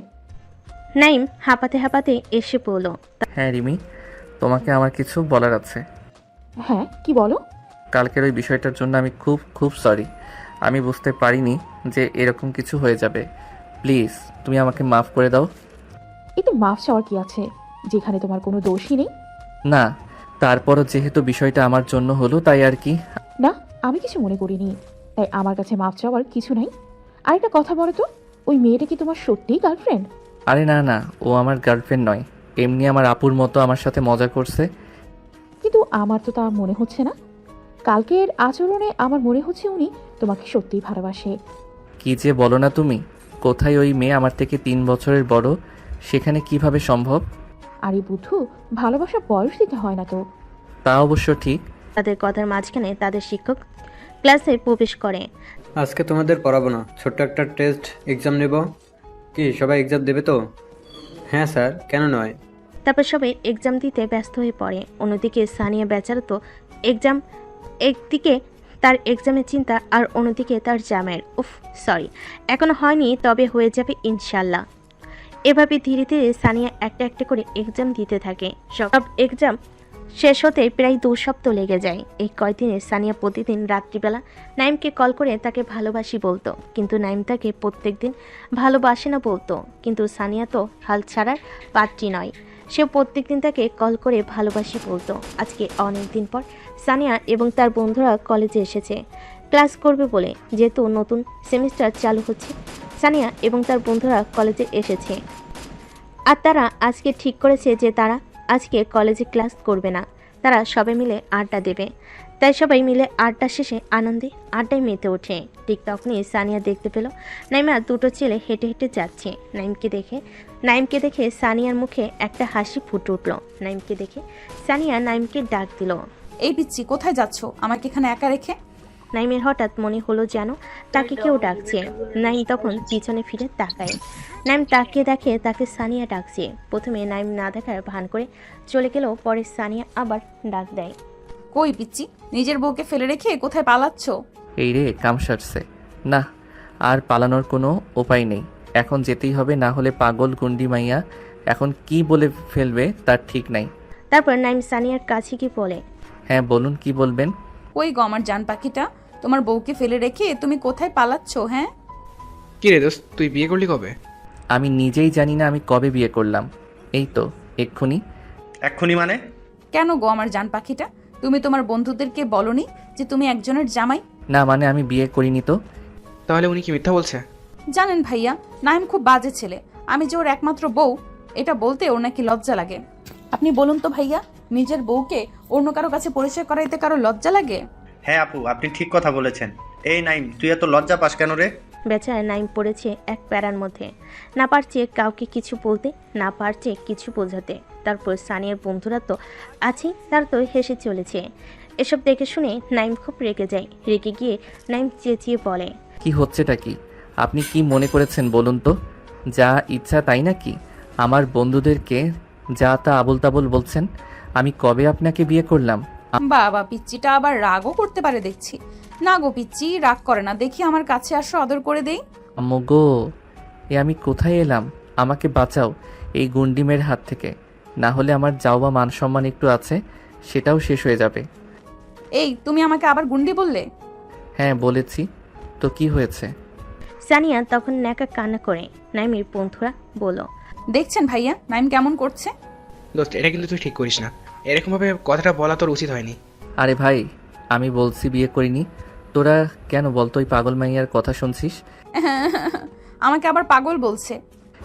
নাইম হাঁপাতে হাঁপাতে এসে পড়ল। হ্যাঁ রিমি, তোমাকে আমার কিছু বলার আছে। হ্যাঁ, কি বলো? কালকের ওই বিষয়টার জন্য আমি খুব খুব সরি। আমি বুঝতে পারিনি যে এরকম কিছু হয়ে যাবে। প্লিজ তুমি আমাকে মাফ করে দাও। এতে মাফ চাওয়ার কি আছে, যেখানে তোমার কোনো দোষই নেই। না, তারপরও যেহেতু বিষয়টা আমার জন্য হলো তাই আর কি। না, আমি কিছু মনে করিনি, তাই আমার কাছে মাফ চাওয়ার কিছু নাই। আরেকটা কথা বলো তো, ওই মেয়েটা কি তোমার সত্যিই গার্লফ্রেন্ড? আরে না না, ও আমার গার্লফ্রেন্ড নয়, এমনি আমার আপুর মতো আমার সাথে মজা করছে। কিন্তু আমার তো তা মনে হচ্ছে না। কালকের আচরণে আমার মনে হচ্ছে উনি তোমাকে সত্যিই ভালোবাসে। কি যে বলো না তুমি, কোথায় ওই মেয়ে আমার থেকে 3 বছরের বড়, সেখানে কিভাবে সম্ভব? আরে বুদ্ধু, ভালোবাসা বয়স দিতে হয় না তো। তা অবশ্য ঠিক। তাদের কথার মাঝখানে তাদের শিক্ষক ক্লাসে প্রবেশ করে। আজকে তোমাদের পড়াবো না, ছোট্ট একটা টেস্ট এক্সাম নেব। কি সবাই এক্সাম দেবে তো? হ্যাঁ স্যার, কেন নয়? তারপর সবাই এক্সাম দিতে ব্যস্ত হয়ে পড়ে। অন্যদিকে সানিয়া বেচারা তো এক্সাম, একদিকে তার এক্সামের চিন্তা আর অন্যদিকে তার জামাইয়ের সরি এখনো হয়নি, তবে হয়ে যাবে ইনশাল্লাহ। এভাবে ধীরে ধীরে সানিয়া একটা একটা করে এক্সাম দিতে থাকে। সব এক্সাম শেষ হতে প্রায় 2 সপ্তাহ লেগে যায়। এই কয়দিনে সানিয়া প্রতিদিন রাত্রিবেলা নাইমকে কল করে তাকে ভালোবাসি বলতো, কিন্তু নাইম তাকে প্রত্যেকদিন ভালোবাসে না বলতো। কিন্তু সানিয়া তো হাল ছাড়ার পাত্রী নয়, সে প্রত্যেকদিন তাকে কল করে ভালোবাসি বলতো। আজকে অনেক দিন পর সানিয়া এবং তার বন্ধুরা কলেজে এসেছে ক্লাস করবে বলে। যেহেতু নতুন সেমিস্টার চালু হচ্ছে, সানিয়া এবং তার বন্ধুরা কলেজে এসেছে। আর তারা আজকে ঠিক করেছে যে তারা আজকে কলেজে ক্লাস করবে না, তারা সবাই মিলে আড্ডা দেবে। তাই সবাই মিলে আড্ডা শেষে আনন্দে আড্ডায় মেতে ওঠে। ঠিক তখনই সানিয়া দেখতে পেল নাইমা 2টো ছেলে হেঁটে হেঁটে যাচ্ছে। নাইমকে দেখে সানিয়ার মুখে একটা হাসি ফুটে উঠল। নাইমকে দেখে সানিয়া নাইমকে ডাক দিল। এই পিচ্ছি, কোথায় যাচ্ছ আমাকে এখানে একা রেখে? নাইমের হঠাৎ মনে হলো যেন তাকে কেউ ডাকছে। নাইম তখন পিছনে ফিরে তাকায়। নাইম তাকিয়ে দেখে তাকে সানিয়া ডাকছে। প্রথমে নাইম না দেখার ভান করে চলে গেলেও পরে সানিয়া আবার ডাক দেয়। কই পিচ্ছি, নিজের বউকে ফেলে রেখে কোথায় পালাচ্ছ? এই রে, কাম সারছে। না, আর পালানোর কোনো উপায় নেই, এখন যেতেই হবে, না হলে পাগল গুন্ডি মাইয়া এখন কি বলে ফেলবে তার ঠিক নাই। তারপর নাইম সানিয়ার কাছে কি বলে। হ্যাঁ বলুন, কি বলবেন? কই গো আমার জান পাখিটা, তোমার বউকে ফেলে রেখে তুমি কোথায় পালাচ্ছ? হ্যাঁ, কি রে দোস্ত, তুই বিয়ে করলি কবে? আমি নিজেই জানি না আমি কবে বিয়ে করলাম। এই তো এক্ষুনি। এক্ষুনি মানে? কেন গো আমার জান পাখিটা, তুমি তোমার বন্ধুদেরকে বলনি যে তুমি একজনের জামাই? না মানে আমি বিয়ে করিনি তো। তাহলে উনি কি মিথ্যা বলছে? জানেন ভাইয়া, নাইম খুব বাজে ছেলে। আমি যে ওর একমাত্র বউ, এটা বলতে ওর নাকি লজ্জা লাগে। আপনি বলুন তো ভাইয়া, নিজের বউকে অন্য কারো কাছে পরিচয় করাইতে কারো লজ্জা লাগে? হ্যাঁ আপু, আপনি ঠিক কথা বলেছেন। এই নাইম, তুই এত লজ্জা পাস কেন রে? বেচারা নাইম পড়েছে এক প্যারার মধ্যে, না পারছে কাউকে কিছু বলতে, না পারছে কিছু বোঝাতে। তারপর সানিয়ার বন্ধুরা তো আছেই, তার তো হেসে চলেছে। এসব দেখে শুনে নাইম খুব রেগে যায়। রেগে গিয়ে নাইম চেঁচিয়ে বলে, কি হচ্ছেটা কি? আপনি কি মনে করেছেন বলুন তো? যা ইচ্ছা তাই নাকি? আমার বন্ধুদেরকে যা তা আবোল তাবোল বলছেন। আমি কবে আপনাকে বিয়ে করলাম? বাবা, পিচ্চিটা আবার রাগও করতে পারে দেখছি। না গো পিচ্চি, রাগ করে না, দেখি আমার কাছে আসো, আদর করে দেই। আম্মু গো, এ আমি কোথায় এলাম? আমাকে বাঁচাও এই গুন্ডিমের হাত থেকে, না হলে আমার যাওয়া মান সম্মান একটু আছে সেটাও শেষ হয়ে যাবে। এই, তুমি আমাকে আবার গুন্ডি বললে? হ্যাঁ বলেছি তো, কি হয়েছে? সানিয়া তখন ন্যাকা কান্না করে। নাইমের বন্ধুরা বলল, দেখছেন ভাইয়া নাইম কেমন করছে? দোস্ত, এটা কিন্তু তুই ঠিক করিস না, এরকম ভাবে কথাটা বলা তোর উচিত হয়নি। আরে ভাই, আমি বলছি বিয়ে করিনি, তোরা কেন বলতো ওই পাগল মাইয়ার কথা শুনছিস? আমাকে আবার পাগল বলছে।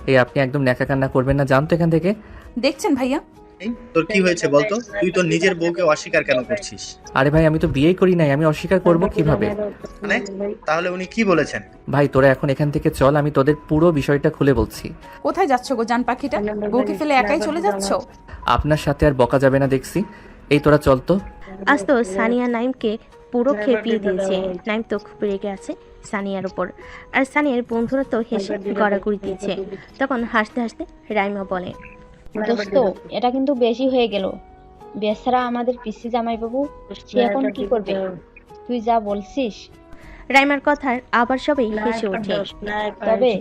এই আপনি একদম ন্যাকা কান্না করবেন না, জানতো এখান থেকে। দেখছেন ভাইয়া, তোর কি হয়েছে বলতো? তুই তোর নিজের বউকে অস্বীকার কেন করছিস? আরে ভাই, আমি তো বিয়েই করি নাই, আমি অস্বীকার করব কিভাবে? মানে তাহলে উনি কি বলেছেন? ভাই তোরা এখন এখান থেকে চল, আমি তোদের পুরো বিষয়টা খুলে বলছি। কোথায় যাচ্ছ গো জান পাখিটা? বউকে ফেলে একাই চলে যাচ্ছ? আপনার সাথে আর বকা যাবে না দেখছি। এই তোরা চল তো। আজ তো সানিয়া নাইমকে পুরো খেপিয়ে দিয়েছে। নাইম তো খুব রেগে আছে। সানিয়ার উপর। আর সানিয়ার বন্ধুরা তো হেসে গড়াগড়ি দিচ্ছে। তখন হাসতে হাসতে রাইমা বলে, দোস্ত এটা কিন্তু বেশি হয়ে গেল। বেচারা আমাদের পিসি জামাইবাবু, সে এখন কি করবে? তুই যা বলছিস। রাইমার কথার আবার সবাই হেসে ওঠে। তবে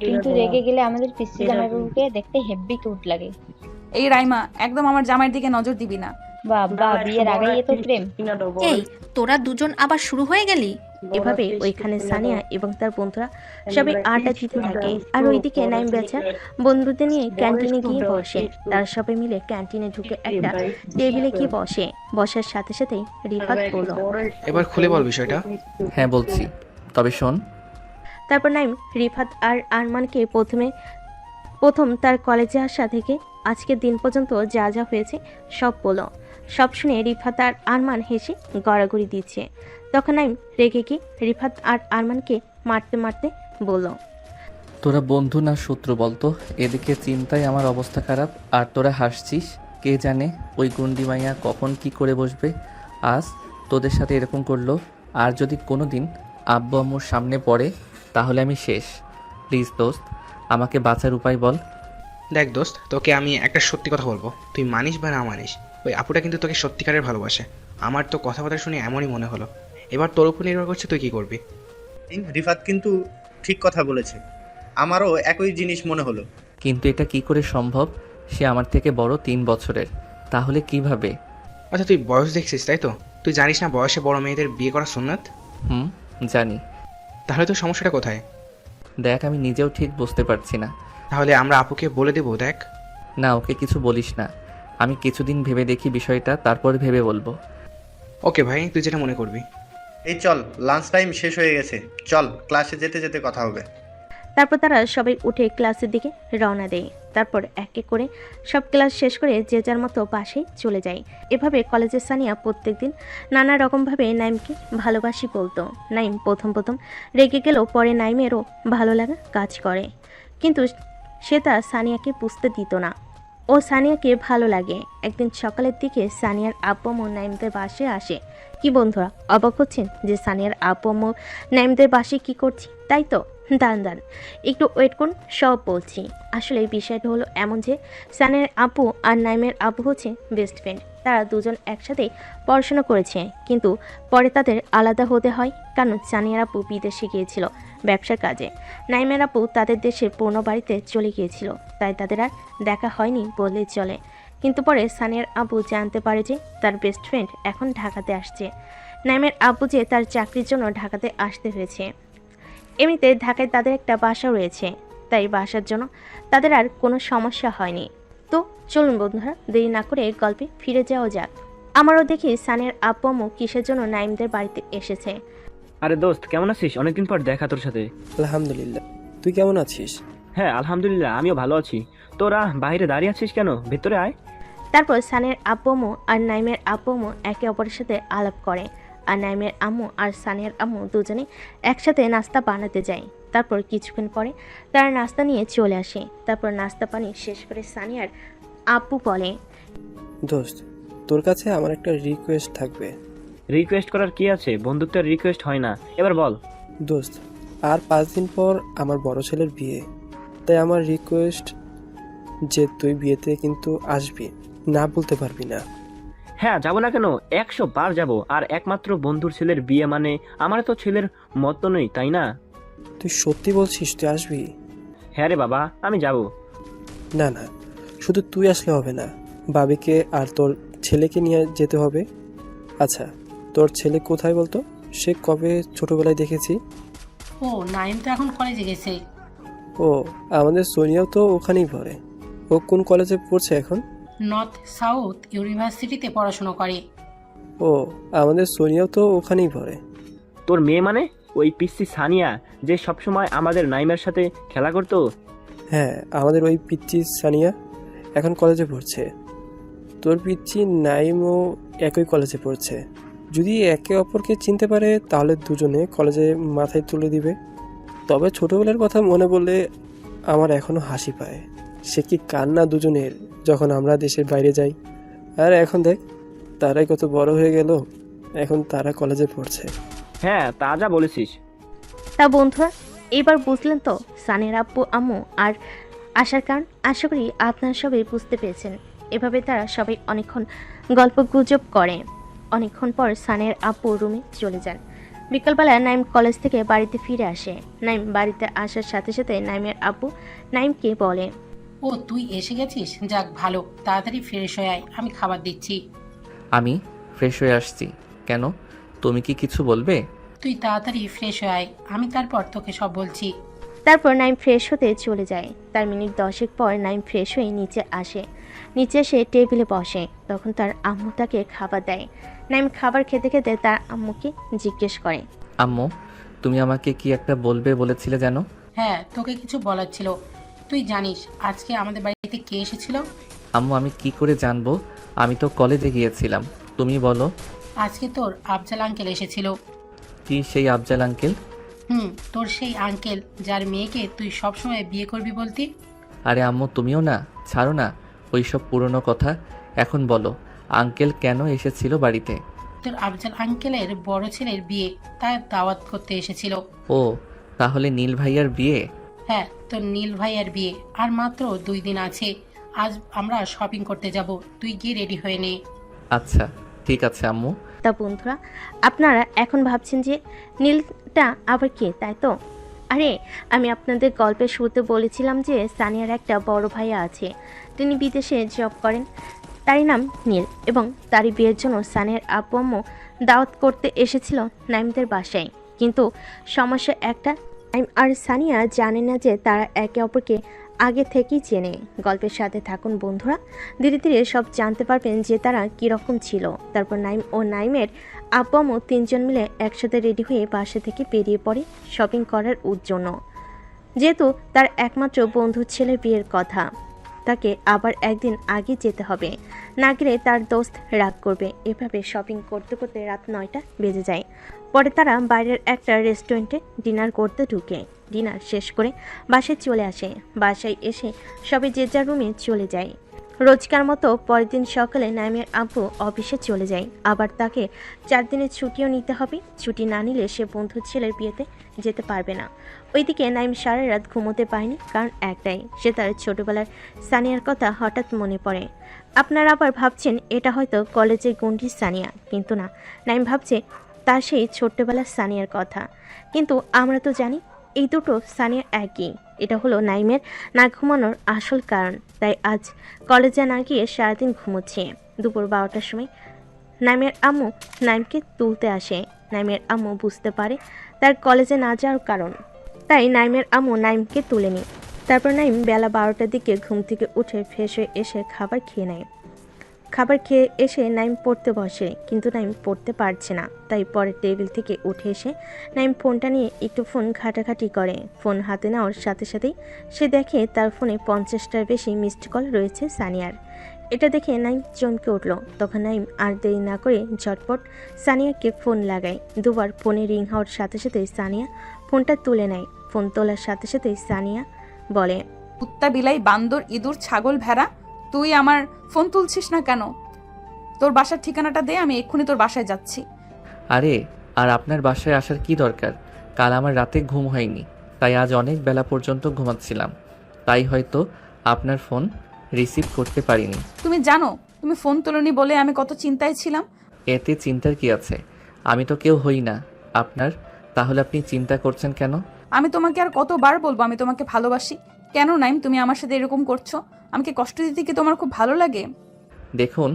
কিন্তু রেগে গেলে আমাদের পিসি জামাইবাবুকে দেখতে হেব্বি কিউট লাগে। এই রাইমা, একদম আমার জামাইয়ের দিকে নজর দিবি না। বাবা, বিয়ের আগেই এত প্রেম। এই তোরা দুজন আবার শুরু হয়ে গেলি? এভাবে ওইখানে সানিয়া এবং তার বন্ধুরা সবাই আড্ডা দিতে থাকে। আর ওইদিকে নাইম বেচা বন্ধুদের নিয়ে ক্যান্টিনে গিয়ে বসে। তারা সবাই মিলে ক্যান্টিনে ঢুকে একটা টেবিলে গিয়ে বসে। বসার সাথে সাথেই রিফাত বলল, এবার খুলে বল বিষয়টা। হ্যাঁ বলছি, তবে শোন। তারপর নাইম রিফাত আর আরমানকে প্রথম তার কলেজে আসা থেকে আজকের দিন পর্যন্ত যা যা হয়েছে সব বলল। সব শুনে রিফাত আর আরমান হেসে গড়াগড়ি দিচ্ছে। তখন নাইম রেগে গিয়ে রিফাত আর আরমানকে মারতে মারতে বলল, তোরা বন্ধু না শত্রু বলতো? এদিকে চিন্তায় আমার অবস্থা খারাপ, আর তোরা হাসছিস। কে জানে ওই গুন্ডি মাইয়া কখন কি করে বসবে। আজ তোদের সাথে এরকম করলো, আর যদি কোনো দিন আব্বু আম্মুর সামনে পড়ে তাহলে আমি শেষ। প্লিজ দোস্ত, আমাকে বাঁচার উপায় বল। দেখ দোস্ত, তোকে আমি একটা সত্যি কথা বলবো, তুই মানিস বা না মানিস, ওই আপুটা কিন্তু তোকে সত্যিকারের ভালোবাসে। আমার তো কথাবার্তা শুনে এমনই মনে হলো। এবার তোর উপর নির্ভর করছে তুই কি করবি। রিফাত কিন্তু ঠিক কথা বলেছে, আমারও একই জিনিস মনে হলো। কিন্তু এটা কি করে সম্ভব? সে আমার থেকে বড় 3 বছরের, তাহলে কিভাবে? আচ্ছা তুই বয়স দেখছিস তাই তো? তুই জানিস না বয়সে বড় মেয়েদের বিয়ে করা সুন্নাত? জানি। তাহলে তো সমস্যাটা কোথায়? দেখ, আমি নিজেও ঠিক বুঝতে পারছি না। তাহলে আমরা আপুকে বলে দেবো। দেখ না, ওকে কিছু বলিস না। আমি কিছুদিন ভেবে দেখি বিষয়টা, তারপর ভেবে বলবো। ওকে ভাই, তুই যেটা মনে করবি। এই চল, লাঞ্চ টাইম শেষ হয়ে গেছে, চল ক্লাসে যেতে যেতে কথা হবে। তারপর তারা সবাই উঠে ক্লাসের দিকে রওনা দেয়। তারপর এক এক করে সব ক্লাস শেষ করে যে যার মতো বাসায় চলে যায়। এভাবে কলেজের সানিয়া প্রত্যেকদিন নানা রকমভাবে নাইমকে ভালোবাসি বলতো। নাইম প্রথম রেগে গেলেও পরে নাইমেরও ভালো লাগা কাজ করে, কিন্তু সে তা সানিয়াকে বুঝতে দিত না। ও সানিয়াকে ভালো লাগে। একদিন সকালের দিকে সানিয়ার আব্বু আম্মু নাইমদের বাসায় আসে। কি বন্ধুরা, অবাক হচ্ছেন যে সানিয়ার আব্বু আম্মু নাইমদের বাসায় কি করছি? তাই তো, দাঁড়ান একটু ওয়েট করুন, সব বলছি। আসলে এই বিষয়টা হলো এমন যে সানিয়ার আব্বু আর নাইমের আব্বু হচ্ছে বেস্ট ফ্রেন্ড। তারা দুজন একসাথে পড়াশোনা করেছে, কিন্তু পরে তাদের আলাদা হতে হয়, কারণ সানিয়ার আব্বু বিদেশে গিয়েছিল ব্যবসার কাজে। নাইমের আব্বু তাদের দেশের পুরনো বাড়িতে চলে গিয়েছিল, তাই তাদের আর দেখা হয়নি বললেই চলে। কিন্তু পরে সানিয়ার আব্বু জানতে পারে যে তার বেস্ট ফ্রেন্ড এখন ঢাকাতে আসছে। নাইমের আব্বু যে তার চাকরির জন্য ঢাকাতে আসতে হয়েছে। এমনিতে ঢাকায় তাদের একটা বাসা রয়েছে, তাই বাসার জন্য তাদের আর কোনো সমস্যা হয়নি। তো চলুন বন্ধুরা, দেরি না করে গল্পে ফিরে যাওয়া যাক। আমারও দেখি সানিয়ার আব্বু আম্মু কিসের জন্য নাইমদের বাড়িতে এসেছে। আরে দোস্ত, কেমন আছিস? অনেকদিন পর দেখা তোর সাথে। আলহামদুলিল্লাহ, তুই কেমন আছিস? হ্যাঁ আলহামদুলিল্লাহ, আমিও ভালো আছি। তোরা বাইরে দাঁড়িয়ে আছিস কেন? ভেতরে আয়। তারপর সানিয়ার আব্বু আম্মু আর নাইমের আব্বু আম্মু একে অপরের সাথে আলাপ করে। আর নাইমের আম্মু আর সানিয়ার আম্মু দুজনে একসাথে নাস্তা বানাতে যায়। তারপর কিছুক্ষণ পরে তারা নাস্তা নিয়ে চলে আসে। তারপর নাস্তা পানি শেষ করে সানিয়ার আব্বু বলে, দোস্ত, তোর কাছে আমার একটা রিকোয়েস্ট থাকবে। রিকোয়েস্ট করার কি আছে? বন্ধুত্বের রিকোয়েস্ট হয় না, এবার বল। দোস্ত, আর 5 দিন পর আমার বড় ছেলের বিয়ে, তাই আমার রিকোয়েস্ট যে তুই বিয়েতে কিন্তু আসবি, না বলতে পারবি না। হ্যাঁ যাবো না কেন, 100 বার যাবো। আর একমাত্র বন্ধুর ছেলের বিয়ে মানে আমার তো ছেলের মত নেই, তাই না? তুই সত্যি বলছিস তুই আসবি? হ্যাঁ রে বাবা, আমি যাবো। না না, শুধু তুই আসলে হবে না, বাবিকে আর তোর ছেলেকে নিয়ে যেতে হবে। আচ্ছা, তোর ছেলে কোথায় বলতো? সে কবে ছোটবেলায় দেখেছি। ও নাইম তো এখন কলেজে গেছে। ও, আমাদের সোনিয়াও তো ওখানেই পড়ে। ও কোন কলেজে পড়ছে এখন? নর্থ সাউথ ইউনিভার্সিটিতে পড়াশোনা করে। ও, আমাদের সোনিয়াও তো ওখানেই পড়ে। তোর মেয়ে মানে ওই পিসি সানিয়া, যে সবসময় আমাদের নাইমের সাথে খেলা করতো? হ্যাঁ, আমাদের ওই পিচ্চি সানিয়া এখন কলেজে পড়ছে। তোর পিচ্চি নাইমও একই কলেজে পড়ছে। যদি একে অপরকে চিনতে পারে তাহলে দুজনে কলেজে মাথায় তুলে দিবে। তবে ছোটবেলার কথা মনে পড়লে আমার এখনো হাসি পায়। সে কি কান্না দুজনের যখন আমরা দেশের বাইরে যাই। আর এখন দেখ, তারাই কত বড় হয়ে গেল, এখন তারা কলেজে পড়ছে। হ্যাঁ তা যা বলেছিস। তা বন্ধুরা এবার বুঝলেন তো সানিয়ার আব্বু আম্মু আর আসার কারণ। আশা করি আপনারা সবাই বুঝতে পেরেছেন। এভাবে তারা সবাই অনেকক্ষণ গল্প গুজব করে। অনেকক্ষণ পর সানিয়ার আব্বু রুমে চলে যান। বিকালবেলা নাইম কলেজ থেকে বাড়িতে ফিরে আসে। নাইম বাড়িতে আসার সাথে সাথে নাইমের আব্বু নাইমকে বলে, ও তুই এসে গেছিস, যাক ভালো, তাড়াতাড়ি ফ্রেশ হয়ে আয়, আমি খাবার দিচ্ছি। আমি ফ্রেশ হয়ে আসছি। কেন, তুমি কি কিছু বলবে? তুই তাড়াতাড়ি ফ্রেশ হয়ে আয়, আমি তারপর তোকে সব বলছি। তারপর নাইম ফ্রেশ হতে চলে যায়। তার মিনিট 10 পর নাইম ফ্রেশ হয়ে নিচে আসে। নিচে এসে টেবিলে বসে। তখন তার আম্মু তাকে খাবার দেয়। নাইম খাবার খেতে খেতে তার আম্মুকে জিজ্ঞেস করে, আম্মু, তুমি আমাকে কি একটা বলবে বলেছিলে জানো? হ্যাঁ, তোকে কিছু বলার ছিল। তুই জানিস আজকে আমাদের বাড়িতে কে এসেছিল? আম্মু, আমি কি করে জানবো? আমি তো কলেজে গিয়েছিলাম। তুমি বলো। আজকে তোর আফজাল আঙ্কেল এসেছিল। কি সেই আফজাল আঙ্কেল? তোর সেই আঙ্কেল যার মেয়েকে তুই সবসময় বিয়ে করবি বলতি। আরে আম্মু, তুমিও না, ছাড়ো না ওইসব পুরনো কথা। এখন বলো, আঙ্কেল কেন এসেছিল বাড়িতে? তোর আফজাল আঙ্কেলের বড় ছেলের বিয়ে, তার দাওয়াত করতে এসেছিল। ও, তাহলে নীল ভাইয়ার বিয়ে? হ্যাঁ, তোর নীল ভাইয়ার বিয়ে আর মাত্র 2 দিন আছে। আজ আমরা শপিং করতে যাব, তুই গিয়ে রেডি হয়ে নে। আচ্ছা ঠিক আছে আম্মু। তা বন্ধুরা আপনারা এখন ভাবছেন যে নীলটা আবার কে, তাই তো? আরে আমি আপনাদের গল্পের শুরুতে বলেছিলাম যে সানিয়ার একটা বড় ভাইয়া আছে, তিনি বিদেশে জব করেন। তারই নাম নীল এবং তারই বিয়ের জন্য সানিয়ার আব্বু আম্মু দাওয়াত করতে এসেছিল নাইমদের বাসায়। কিন্তু সমস্যা একটা, নাইম আর সানিয়া জানে না যে তারা একে অপরকে আগে থেকেই চেনে। গল্পের সাথে থাকুন বন্ধুরা, ধীরে ধীরে সব জানতে পারবেন যে তারা কীরকম ছিল। তারপর নাইম ও নাইমের আব্বু আম্মু 3 জন মিলে একসাথে রেডি হয়ে বাসা থেকে বেরিয়ে পড়ে শপিং করার জন্য। যেহেতু তার একমাত্র বন্ধুর ছেলের বিয়ের কথা, তাকে আবার একদিন আগে যেতে হবে, না গেলে তার দোস্ত রাগ করবে। এভাবে শপিং করতে করতে রাত 9টা বেজে যায়। পরে তারা বাইরের একটা রেস্টুরেন্টে ডিনার করতে ঢুকে। ডিনার শেষ করে বাসায় চলে আসে। বাসায় এসে সবাই যে যার রুমে চলে যায়। রোজকার মতো পরের দিন সকালে নাইমের আব্বু অফিসে চলে যায়। আবার তাকে 4 দিনের ছুটিও নিতে হবে। ছুটি না নিলে সে বন্ধুর ছেলের বিয়েতে যেতে পারবে না। ওইদিকে নাইম সারা রাত ঘুমোতে পায়নি, কারণ একটাই, সে তার ছোটবেলার সানিয়ার কথা হঠাৎ মনে পড়ে। আপনারা আবার ভাবছেন এটা হয়তো কলেজের গুন্ডি সানিয়া, কিন্তু না, নাইম ভাবছে তার সেই ছোট্টবেলার সানিয়ার কথা। কিন্তু আমরা তো জানি এই দুটো সানিয়া একই। এটা হলো নাইমের না ঘুমানোর আসল কারণ। তাই আজ কলেজে না গিয়ে সারাদিন ঘুমোচ্ছে। দুপুর 12টার সময় নাইমের আম্মু নাইমকে তুলতে আসে। নাইমের আম্মু বুঝতে পারে তার কলেজে না যাওয়ার কারণ, তাই নাইমের আম্মু নাইমকে তুলে নেয়। তারপর নাইম বেলা 12টার দিকে ঘুম থেকে উঠে ফ্রেশ হয়ে এসে খাবার খেয়ে নেয়। খাবার খেয়ে এসে নাইম পড়তে বসে, কিন্তু নাইম পড়তে পারছে না। তাই পরের টেবিল থেকে উঠে এসে নাইম ফোনটা নিয়ে একটু ফোন ঘাটাঘাটি করে। ফোন হাতে নেওয়ার সাথে সাথেই সে দেখে তার ফোনে 50টার বেশি মিসড কল রয়েছে সানিয়ার। এটা দেখে নাইম চমকে উঠল। তখন নাইম আর দেরি না করে ঝটপট সানিয়াকে ফোন লাগায়। দুবার ফোনে রিং হওয়ার সাথে সাথেই সানিয়া ফোনটা তুলে নেয়। ফোন তোলার সাথে সাথেই সানিয়া বলে, কুত্তা, বিলাই, বান্দর, ইঁদুর, ছাগল, ভেড়া, তুই আমার ফোন তুলছিস না কেন? তোর বাসার ঠিকানাটা দে, আমি এক্ষুনি তোর বাসায় যাচ্ছি। আরে, আর আপনার বাসায় আসার কি দরকার? কাল আমার রাতে ঘুম হয়নি, তাই আজ অনেক বেলা পর্যন্ত ঘুমাচ্ছিলাম, তাই হয়তো আপনার ফোন রিসিভ করতে পারিনি। তুমি জানো তুমি ফোন তোলনি বলে আমি কত চিন্তায় ছিলাম। এতে চিন্তার কি আছে? আমি তো কেউ হই না আপনার, তাহলে আপনি চিন্তা করছেন কেন? আমি তোমাকে আর কতবার বলবো আমি তোমাকে ভালোবাসি? কেন নাইম তুমি আমার সাথে এরকম করছো? আমাকে কষ্ট দিতে কি তোমার খুব ভালো লাগে? দেখুন,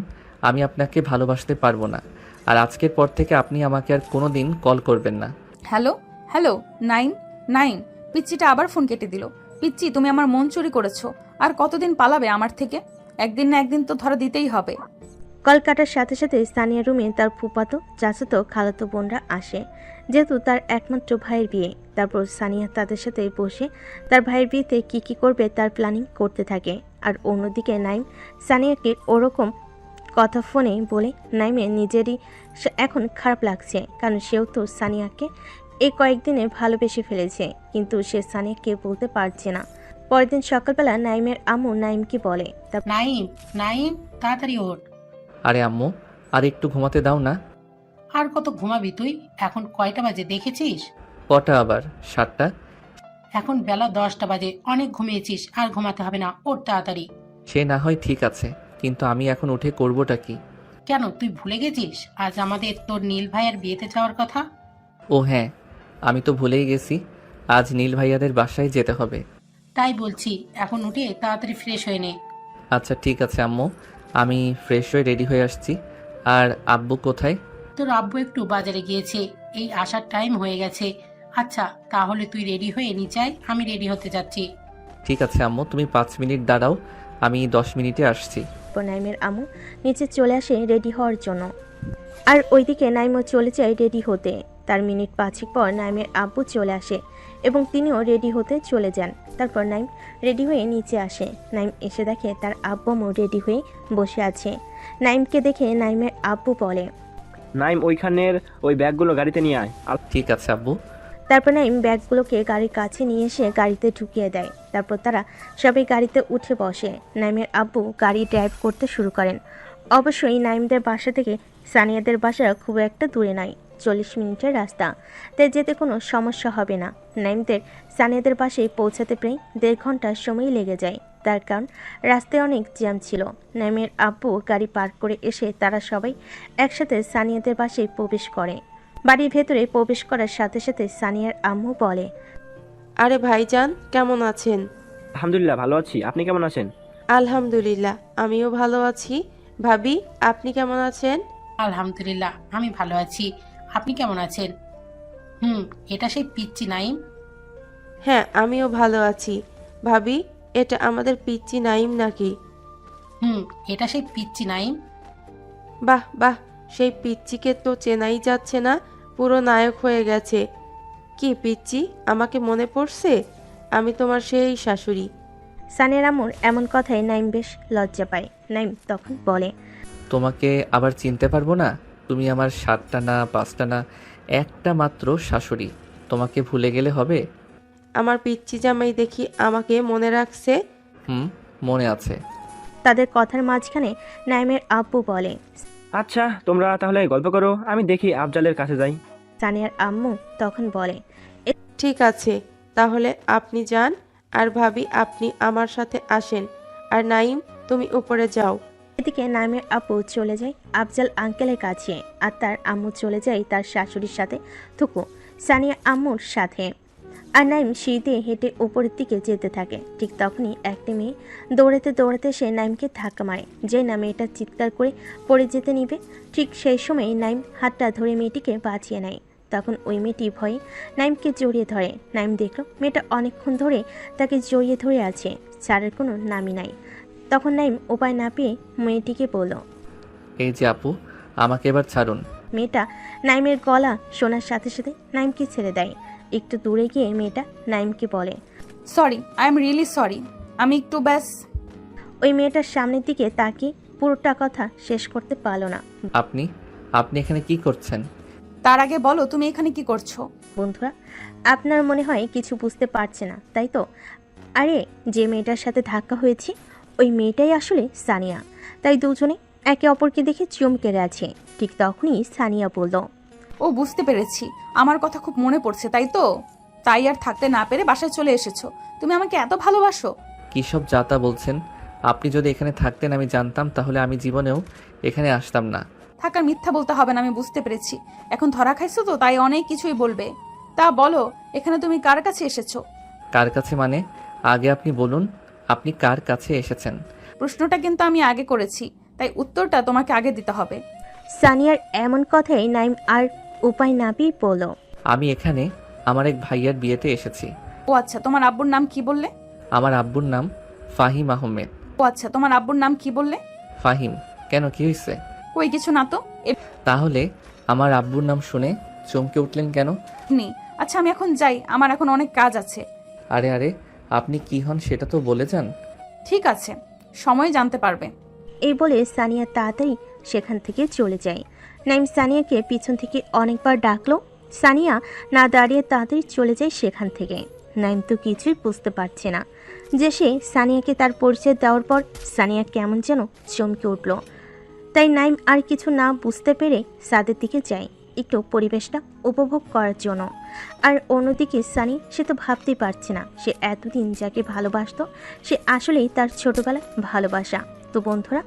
আমি আপনাকে ভালোবাসতে পারবো না, আর আজকের পর থেকে আপনি আমাকে আর কোনো দিন কল করবেন না। Hello hello, Naim Naim. পিচ্চিটা আবার ফোন কেটে দিল। পিচ্চি, তুমি আমার মন চুরি করেছো। আর কতদিন পালাবে আমার থেকে? একদিন না একদিন তো ধরা দিতেই হবে। কল কাটার সাথে সাথে স্থানীয় রুমে তার ফুপাতো, চাচাতো, খালাতো বোনরা আসে। যেহেতু তার একমাত্র ভাইয়ের বিয়ে, তারপর সানিয়া তাদের সাথে বসে তার ভাইয়ের বিয়েতে কি কি করবে তার প্ল্যানিং করতে থাকে। আর অন্যদিকে নাইম সানিয়াকে ওরকম কথা ফোনে বলে নাইমের নিজেরই এখন খারাপ লাগছে, কারণ সেও তো সানিয়াকে এই কয়েকদিনে ভালোবেসে ফেলেছে, কিন্তু সে সানিয়াকে বলতে পারছে না। পরের দিন সকালবেলা নাইমের আম্মু নাইমকে বলে, নাইম নাইম তাড়াতাড়ি ওঠ। আরে আম্মু, আর একটু ঘুমাতে দাও না। আর কত ঘুমাবি তুই? এখন কয়টা বাজে দেখেছিস? কটা আবার? 7টা? এখন বেলা 10টা বাজে, অনেক ঘুমিয়েছিস, আর ঘুমাতে হবে না, ওর তাড়াতাড়ি। সে না হয় ঠিক আছে, কিন্তু আমি এখন উঠে করবোটা কি? কেন, তুই ভুলে গেছিস আজ আমাদের তোর নীল ভাইয়ের বিয়েতে যাওয়ার কথা? ও হ্যাঁ, আমি তো ভুলেই গেছি। আজ নীল ভাইয়াদের বাসায় যেতে হবে। তাই বলছি, এখন উঠে তাড়াতাড়ি ফ্রেশ হয়ে নে। আচ্ছা ঠিক আছে আম্মু, আমি ফ্রেশ হয়ে রেডি হয়ে আসছি। আর আব্বু কোথায়? তোর আব্বু একটু বাজারে গিয়েছে, এই আসার টাইম হয়ে গেছে। আচ্ছা তাহলে তুই রেডি হয়ে নিচে আয়, আমি রেডি হতে যাচ্ছি। ঠিক আছে আম্মু, তুমি 5 মিনিট দাঁড়াও, আমি 10 মিনিটে আসছি। তারপর নাইমের আম্মু নিচে চলে আসে রেডি হওয়ার জন্য, আর ওইদিকে নাইমও চলে যায় রেডি হতে। তার মিনিট 5 পর নাইমের আব্বু চলে আসে এবং তিনিও রেডি হতে চলে যান। তারপর নাইম রেডি হয়ে নিচে আসে। নাইম এসে দেখে তার আব্বুও রেডি হয়ে বসে আছে। নাইমকে দেখে নাইমের আব্বু বলে, নাইম ওইখানের ওই ব্যাগগুলো গাড়িতে নিয়ে আয়। ঠিক আছে আব্বু। তারপর নাইম ব্যাগগুলোকে গাড়ির কাছে নিয়ে এসে গাড়িতে ঢুকিয়ে দেয়। তারপর তারা সবাই গাড়িতে উঠে বসে। নাইমের আব্বু গাড়ি ড্রাইভ করতে শুরু করেন। অবশ্যই নাইমদের বাসা থেকে সানিয়াদের বাসা খুব একটা দূরে নয়, 40 মিনিটের রাস্তা, তাই যেতে কোনো সমস্যা হবে না। নাইমদের সানিয়াদের বাসায় পৌঁছাতে প্রায় 1.5 ঘন্টা সময় লেগে যায়, তার কারণ রাস্তায় অনেক জ্যাম ছিল। নাইমের আব্বু গাড়ি পার্ক করে এসে তারা সবাই একসাথে সানিয়াদের বাসায় প্রবেশ করে। বাড়ির ভেতরে প্রবেশ করার সাথে সাথে সানিয়ার আম্মু বলে, আরে ভাইজান, কেমন আছেন? আলহামদুলিল্লাহ ভালো আছি, আপনি কেমন আছেন? আলহামদুলিল্লাহ, আমিও ভালো আছি। ভাবি, আপনি কেমন আছেন? আলহামদুলিল্লাহ আমি ভালো আছি, আপনি কেমন আছেন? এটা সেই পিচ্চি নাইম? হ্যাঁ, আমিও ভালো আছি। ভাবি, এটা আমাদের পিচ্চি নাইম নাকি? এটা সেই পিচ্চি নাইম। বাহ বাহ, সেই পিচ্চিকে তো চেনাই যাচ্ছে না, পুরো নায়ক হয়ে গেছে। কি পিচ্চি, আমাকে মনে পড়ছে? আমি তোমার সেই শাশুড়ি। সানিয়ার আম্মুর এমন কথায় নাইম বেশ লজ্জা পায়। নাইম তখন বলে, তোমাকে আবার চিনতে পারবো না? তুমি আমার 7টা না 5টা না, একটা মাত্র শাশুড়ি। তোমাকে ভুলে গেলে হবে? আমার পিচ্চি জামাই দেখি আমাকে মনে রাখছে। মনে আছে। তাদের কথার মাঝখানে নাইমের আব্বু বলে, আচ্ছা তোমরা তাহলে গল্প করো, আমি দেখি আফজালের কাছে যাই। সানিয়ার আম্মু তখন বলে, ঠিক আছে, তাহলে আপনি যান, আর ভাবি আপনি আমার সাথে আসেন, আর নাইম তুমি উপরে যাও। এদিকে নাইমের আব্বু চলে যায় আফজাল আঙ্কেলের কাছে, আর তার আম্মু চলে যায় তার শাশুড়ির সাথে থুকু সানিয়া আম্মুর সাথে। আর নাইম সিঁড়ি দিয়ে হেঁটে উপরের দিকে যেতে থাকে। ঠিক তখনই একটি মেয়ে দৌড়াতে দৌড়াতে সে নাইমকে ধাক্কা মারে, যে না মেয়েটা চিৎকার করে পড়ে যেতে নিবে। ঠিক সেই সময় নাইম হাতটা ধরে মেয়েটিকে বাঁচিয়ে নেয়। তখন ওই মেয়েটি ভয়ে নাইমকে জড়িয়ে ধরে। নাইম দেখল মেয়েটা অনেকক্ষণ ধরে তাকে জড়িয়ে ধরে আছে, ছাড়ের কোনো নামই নাই। তখন নাইম উপায় না পেয়ে মেয়েটিকে বলল, এই যে আপু, আমাকে এবার ছাড়ুন। মেয়েটা নাইমের গলা শোনার সাথে সাথে নাইমকে ছেড়ে দেয়। একটু দূরে গিয়ে মেয়েটা নাইমকে বলে, sorry, I am really sorry, আমি একটু ব্যাস। ওই মেয়েটার সামনের দিকে তাকিয়ে পুরোটা কথা শেষ করতে পারল না। আপনি এখানে কি করছেন? তার আগে বলো তুমি এখানে কি করছো? বন্ধুরা, আপনার মনে হয় কিছু বুঝতে পারছে না, তাই তো? আরে যে মেয়েটার সাথে ধাক্কা হয়েছে ওই মেয়েটাই আসলে সানিয়া। তাই দুজনে একে অপরকে দেখে চমকে আছে। ঠিক তখনই সানিয়া বলল, ও বুঝতে পেরেছি, আমার কথা খুব মনে পড়ছে তাই তো, তাই আর থাকতে না পেরে বাসায় চলে এসেছো। তুমি আমাকে এত ভালোবাসো? কী সব যাতা বলছেন? আপনি যদি এখানে থাকতেন আমি জানতাম, তাহলে আমি জীবনেও এখানে আসতাম না। থাকার মিথ্যা বলতে হবে না, আমি বুঝতে পেরেছি। এখন ধরা খাইছো তো, তাই অনেক কিছুই বলবে। তা বলো, এখানে তুমি কার কাছে এসেছো? কার কাছে মানে? আগে আপনি বলুন, আপনি কার কাছে এসেছেন? প্রশ্নটা কিন্তু আমি আগে করেছি, তাই উত্তরটা তোমাকে আগে দিতে হবে। সানিয়ার এমন কথাই নাইম আর উপায় না পেয়ে বলল, আমি এখানে আমার এক ভাইয়ার বিয়েতে এসেছি। ও আচ্ছা, তোমার আব্বুর নাম কি বললে? আমার আব্বুর নাম ফাহিম আহমেদ। ও আচ্ছা, তোমার আব্বুর নাম কি বললে? ফাহিম। কেন, কি হয়েছে? কই কিছু না তো। তাহলে আমার আব্বুর নাম শুনে চমকে উঠলেন কেন? আচ্ছা আমি এখন যাই, আমার এখন অনেক কাজ আছে। আরে আরে, আপনি কি হন সেটা তো বলে যান। ঠিক আছে, সময় জানতে পারবে। এই বলে সানিয়া তাড়াতাড়ি সেখান থেকে চলে যায়। নাইম সানিয়াকে পিছন থেকে অনেকবার ডাকলো। সানিয়া না দাঁড়িয়ে তাড়াতাড়ি চলে যায় সেখান থেকে। নাইম তো কিছুই বুঝতে পারছে না যে সে সানিয়াকে তার পরিচয় দেওয়ার পর সানিয়া কেমন যেন চমকে উঠল। তাই নাইম আর কিছু না বুঝতে পেরে ছাদের দিকে যায়। একটু পরিবেশটা উপভোগ করার জন্য। আর অন্যদিকে সানি, সে তো ভাবতেই পারছে না সে এতদিন যাকে ভালোবাসতো সে আসলেই তার ছোটবেলার ভালোবাসা। তো বন্ধুরা,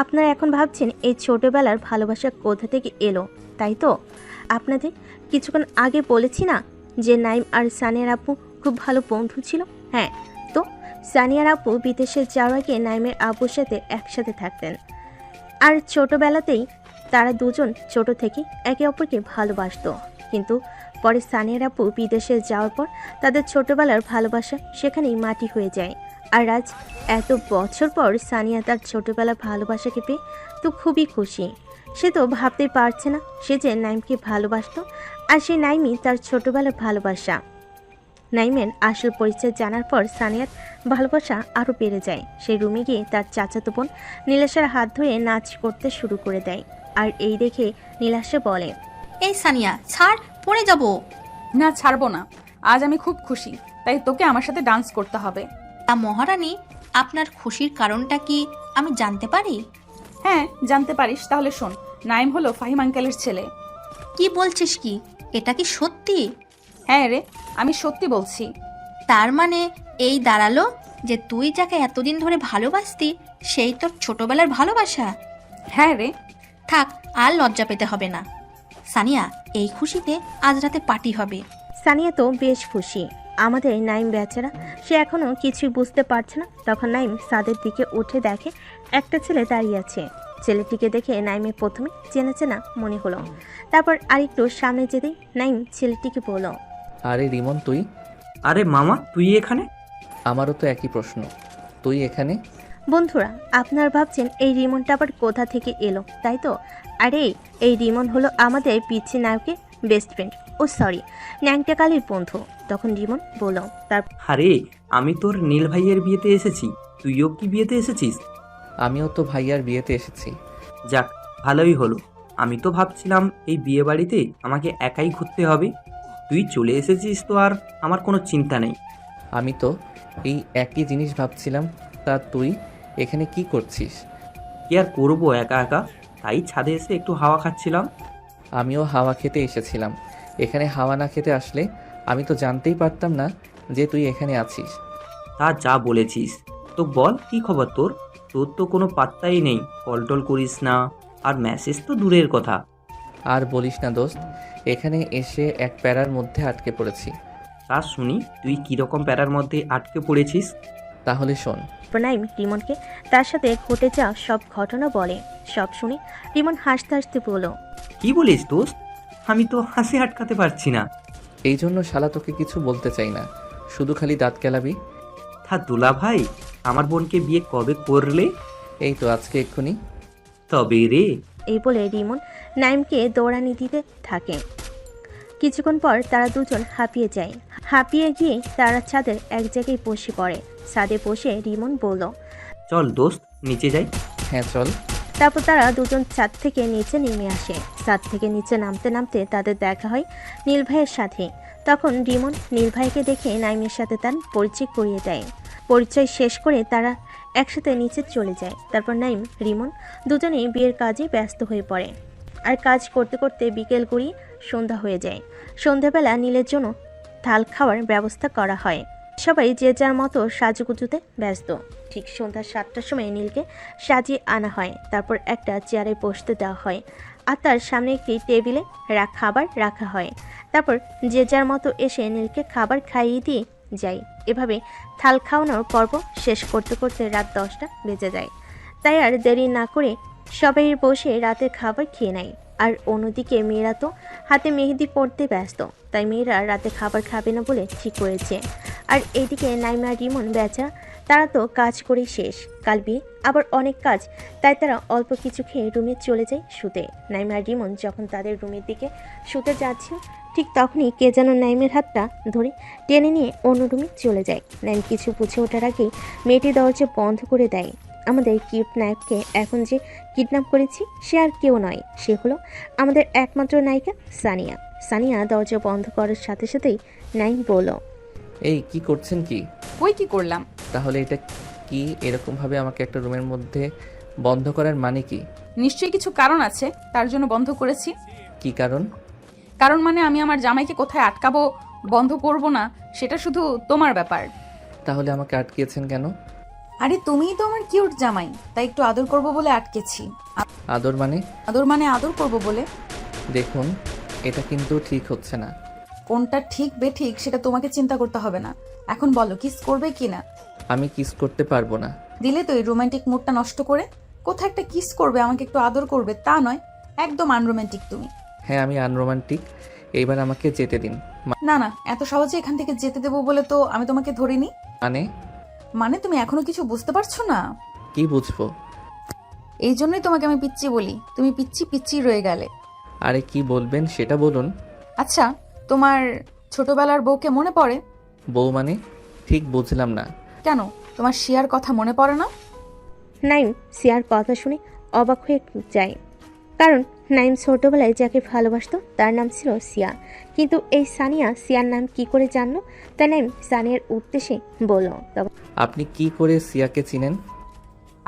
আপনারা এখন ভাবছেন এই ছোটবেলার ভালোবাসা কোথা থেকে এলো, তাই তো? আপনাদের কিছুক্ষণ আগে বলেছি না যে নাইম আর সানিয়ার আপু খুব ভালো বন্ধু ছিল। হ্যাঁ, তো সানিয়ার আপু বিদেশে যাওয়ার আগে নাইমের আপুর সাথে একসাথে থাকতেন, আর ছোটবেলাতেই তারা দুজন ছোট থেকে একে অপরকে ভালোবাসতো। কিন্তু পরে সানিয়ার আপু বিদেশে যাওয়ার পর তাদের ছোটবেলার ভালোবাসা সেখানেই মাটি হয়ে যায়। আর আজ এত বছর পর সানিয়া তার ছোটবেলার ভালোবাসাকে পেয়ে তো খুবই খুশি। সে তো ভাবতেই পারছে না সে যে নাইমকে ভালোবাসতো, আর সে নাইমই তার ছোটবেলার ভালোবাসা। নাইমের আসল পরিচয় জানার পর সানিয়ার ভালোবাসা আরও বেড়ে যায়। সে রুমে গিয়ে তার চাচাতো বোন নীলাশার হাত ধরে নাচ করতে শুরু করে দেয়। আর এই দেখে নীলাশা বলে, এই সানিয়া ছাড়, পড়ে যাব। না, ছাড়বো না। আজ আমি খুব খুশি, তাই তোকে আমার সাথে ডান্স করতে হবে। তা মহারানী, আপনার খুশির কারণটা কি আমি জানতে পারি? হ্যাঁ, জানতে পারিস। তাহলে শোন, নাইম হলো ফাহিম আঙ্কেলের ছেলে। কি বলছিস কি? এটা কি সত্যি? হ্যাঁ রে, আমি সত্যি বলছি। তার মানে এই দাঁড়ালো যে তুই যাকে এতদিন ধরে ভালোবাসতি সেই তোর ছোটবেলার ভালোবাসা। হ্যাঁ রে। থাক, আর লজ্জা পেতে হবে না। সানিয়া, এই খুশিতে আজ রাতে পার্টি হবে। সানিয়া তো বেশ খুশি। আমাদের নাইম বেচারা, সে এখনও কিছুই বুঝতে পারছে না। তখন নাইম ছাদের দিকে উঠে দেখে একটা ছেলে দাঁড়িয়ে আছে। ছেলেটিকে দেখে নাইমের প্রথমে চেনা চেনা মনে হলো। তারপর আরেকটু সামনে যেতেই নাইম ছেলেটিকে বলল, আরে রিমন, তুই? আরে মামা, তুই এখানে? আমারও তো একই প্রশ্ন, তুই এখানে? বন্ধুরা, আপনারা ভাবছেন এই রিমনটা আবার কোথা থেকে এলো, তাই তো? আরে এই রিমন হলো আমাদের পিচ্ছি নায়কের বেস্ট ফ্রেন্ড, ও সরি, ন্যাংটা কালির বন্ধু। তখন রিমন বলল, তার আরে আমি তোর নীল ভাইয়ের বিয়েতে এসেছি, তুইও কি বিয়েতে এসেছিস? আমিও তো ভাইয়ার বিয়েতে এসেছি। যাক, ভালোই হলো। আমি তো ভাবছিলাম এই বিয়ে বাড়িতে আমাকে একাই ঘুরতে হবে। তুই চলে এসেছিস তো আর আমার কোনো চিন্তা নেই। আমি তো এই একই জিনিস ভাবছিলাম। তা তুই এখানে কি করছিস? কি আর করবো একা একা, তাই ছাদে এসে একটু হাওয়া খাচ্ছিলাম। আমিও হাওয়া খেতে এসেছিলাম। এখানে হাওয়া না খেতে আসলে আমি তো জানতেই পারতাম না যে তুই এখানে আছিস। তা যা বলেছিস, তো বল কি খবর তোর? তোর তো কোনো পাত্তাই নেই, কল টল করিস না, আর মেসেজ তো দূরের কথা। আর বলিস না দোস্ত, এখানে এসে এক প্যারার মধ্যে আটকে পড়েছি। তা শুনি, তুই কীরকম প্যারার মধ্যে আটকে পড়েছিস? তাহলে শোন। নাইম রিমনকে তার সাথে ঘটে যাওয়া সব ঘটনা বলে। সব শুনে রিমন হাসতে হাসতে বলল, কি বলিস দোস্ত? আমি তো হাসি আটকাতে পারছি না। এই জন্য শালা তোকে কিছু বলতে চাই না, শুধু খালি দাঁত কেলাবি। থা দুলা ভাই, আমার বোনকে বিয়ে কবে করলে? এই তো আজকে এক্ষুনি। তবে রে। এই বলে রিমন নাইমকে দৌড়ানি দিতে থাকে। কিছুক্ষণ পর তারা দুজন হাঁপিয়ে যায়। হাঁপিয়ে গিয়ে তারা ছাদের এক জায়গায় বসে পড়ে। ছাদে বসে রিমন বলল, চল দোস্ত, নিচে যাই। হ্যাঁ চল। তারপর তারা দুজন ছাদ থেকে নিচে নেমে আসে। ছাদ থেকে নিচে নামতে নামতে তাদের দেখা হয় নীল ভাইয়ের সাথে। তখন রিমন নীল ভাইকে দেখে নাইমের সাথে তার পরিচয় করিয়ে দেয়। পরিচয় শেষ করে তারা একসাথে নিচে চলে যায়। তারপর নাইম রিমন দুজনেই বিয়ের কাজে ব্যস্ত হয়ে পড়ে। আর কাজ করতে করতে বিকেল গড়িয়ে সন্ধ্যা হয়ে যায়। সন্ধ্যাবেলা নীলের জন্য থাল খাওয়ার ব্যবস্থা করা হয়। সবাই যে যার মতো সাজুগুজুতে ব্যস্ত। ঠিক সন্ধ্যা 7টার সময় নীলকে সাজিয়ে আনা হয়। তারপর একটা চেয়ারে বসতে দেওয়া হয়, আর তার সামনে একটি টেবিলে খাবার রাখা হয়। তারপর যে যার মতো এসে নীলকে খাবার খাইয়ে দিয়ে যায়। এভাবে থাল খাওয়ানোর পর্ব শেষ করতে করতে রাত 10টা বেজে যায়। তাই আর দেরি না করে সবাই বসে রাতের খাবার খেয়ে নেয়। আর অন্যদিকে মেয়েরা তো হাতে মেহেদি পড়তে ব্যস্ত, তাই মেয়েরা রাতে খাবার খাবে না বলে ঠিক করেছে। আর এদিকে নাইমা রিমন বেচা, তারা তো কাজ করেই শেষ। কাল বিয়ে, আবার অনেক কাজ, তাই তারা অল্প কিছু খেয়ে রুমে চলে যায় শুতে। নাইমা রিমন যখন তাদের রুমের দিকে শুতে যাচ্ছিল, ঠিক তখনই কে যেন নাইমের হাতটা ধরে টেনে নিয়ে অন্য রুমে চলে যায়। নাইম কিছু বুঝে ওঠার আগেই মেয়েটি দরজা বন্ধ করে দেয়। আমাদের কিউট নায়ককে এখন যে কিডন্যাপ করেছি সে আর কেউ নয়, সে হলো আমাদের একমাত্র নায়িকা সানিয়া। সানিয়া দরজা বন্ধ করার সাথে সাথেই নাইম বলল, এই কি করছেন কি? ওই কি করলাম? তাহলে এটা কি এরকম ভাবে আমাকে একটা রুমের মধ্যে বন্ধ করার মানে কি? নিশ্চয়ই কিছু কারণ আছে, তার জন্য বন্ধ করেছি। কি কারণ? কারণ মানে আমি আমার জামাইকে কোথায় আটকাবো, বন্ধ করব না, সেটা শুধু তোমার ব্যাপার। তাহলে আমাকে আটকিয়েছেন কেন? আরে তুমিই তো আমার কিউট জামাই, তাই একটু আদর করব বলে আটকেছি। আদর মানে? আদর করব বলে। দেখুন, এটা কিন্তু ঠিক হচ্ছে না। কোনটা ঠিক বেঠিক সেটা তোমাকে চিন্তা করতে হবে না। এখন বলো, কিস করবে কি না? আমি কিস করতে পারবো না। দিলে তো এই রোমান্টিক মুডটা নষ্ট করে। কোথায় একটা কিস করবে, আমাকে একটু আদর করবে, তা নয়। একদম আনরোমান্টিক তুমি। হ্যাঁ, আমি আনরোমান্টিক। এইবার আমাকে যেতে দিন। না না, এত সহজে এখান থেকে যেতে দেবো বলে তো আমি তোমাকে ধরিনি। মানে তুমি এখনো কিছু বুঝতে পারছো না? কি বুঝবো? এই জন্যই তোমাকে আমি পিচ্চি বলি, তুমি পিচ্চি পিচ্চি রয়ে গেলে। আরে কি বলবেন সেটা বলুন। আচ্ছা, তোমার ছোটবেলার বউকে মনে পড়ে? বউ মানে? ঠিক বুঝলাম না। কেন, তোমার শিয়ার কথা মনে পড়ে না? নাইম সিয়ার কথা শুনে অবাক হয়ে যায়, কারণ নাইম ছোটবেলায় যাকে ভালোবাসতো তার নাম ছিল সিয়া, কিন্তু এই সানিয়া সিয়ার নাম কি করে জানলো? তাই নাইম সানিয়ার উদ্দেশ্যে বলল, আপনি কি করে সিয়াকে চিনেন?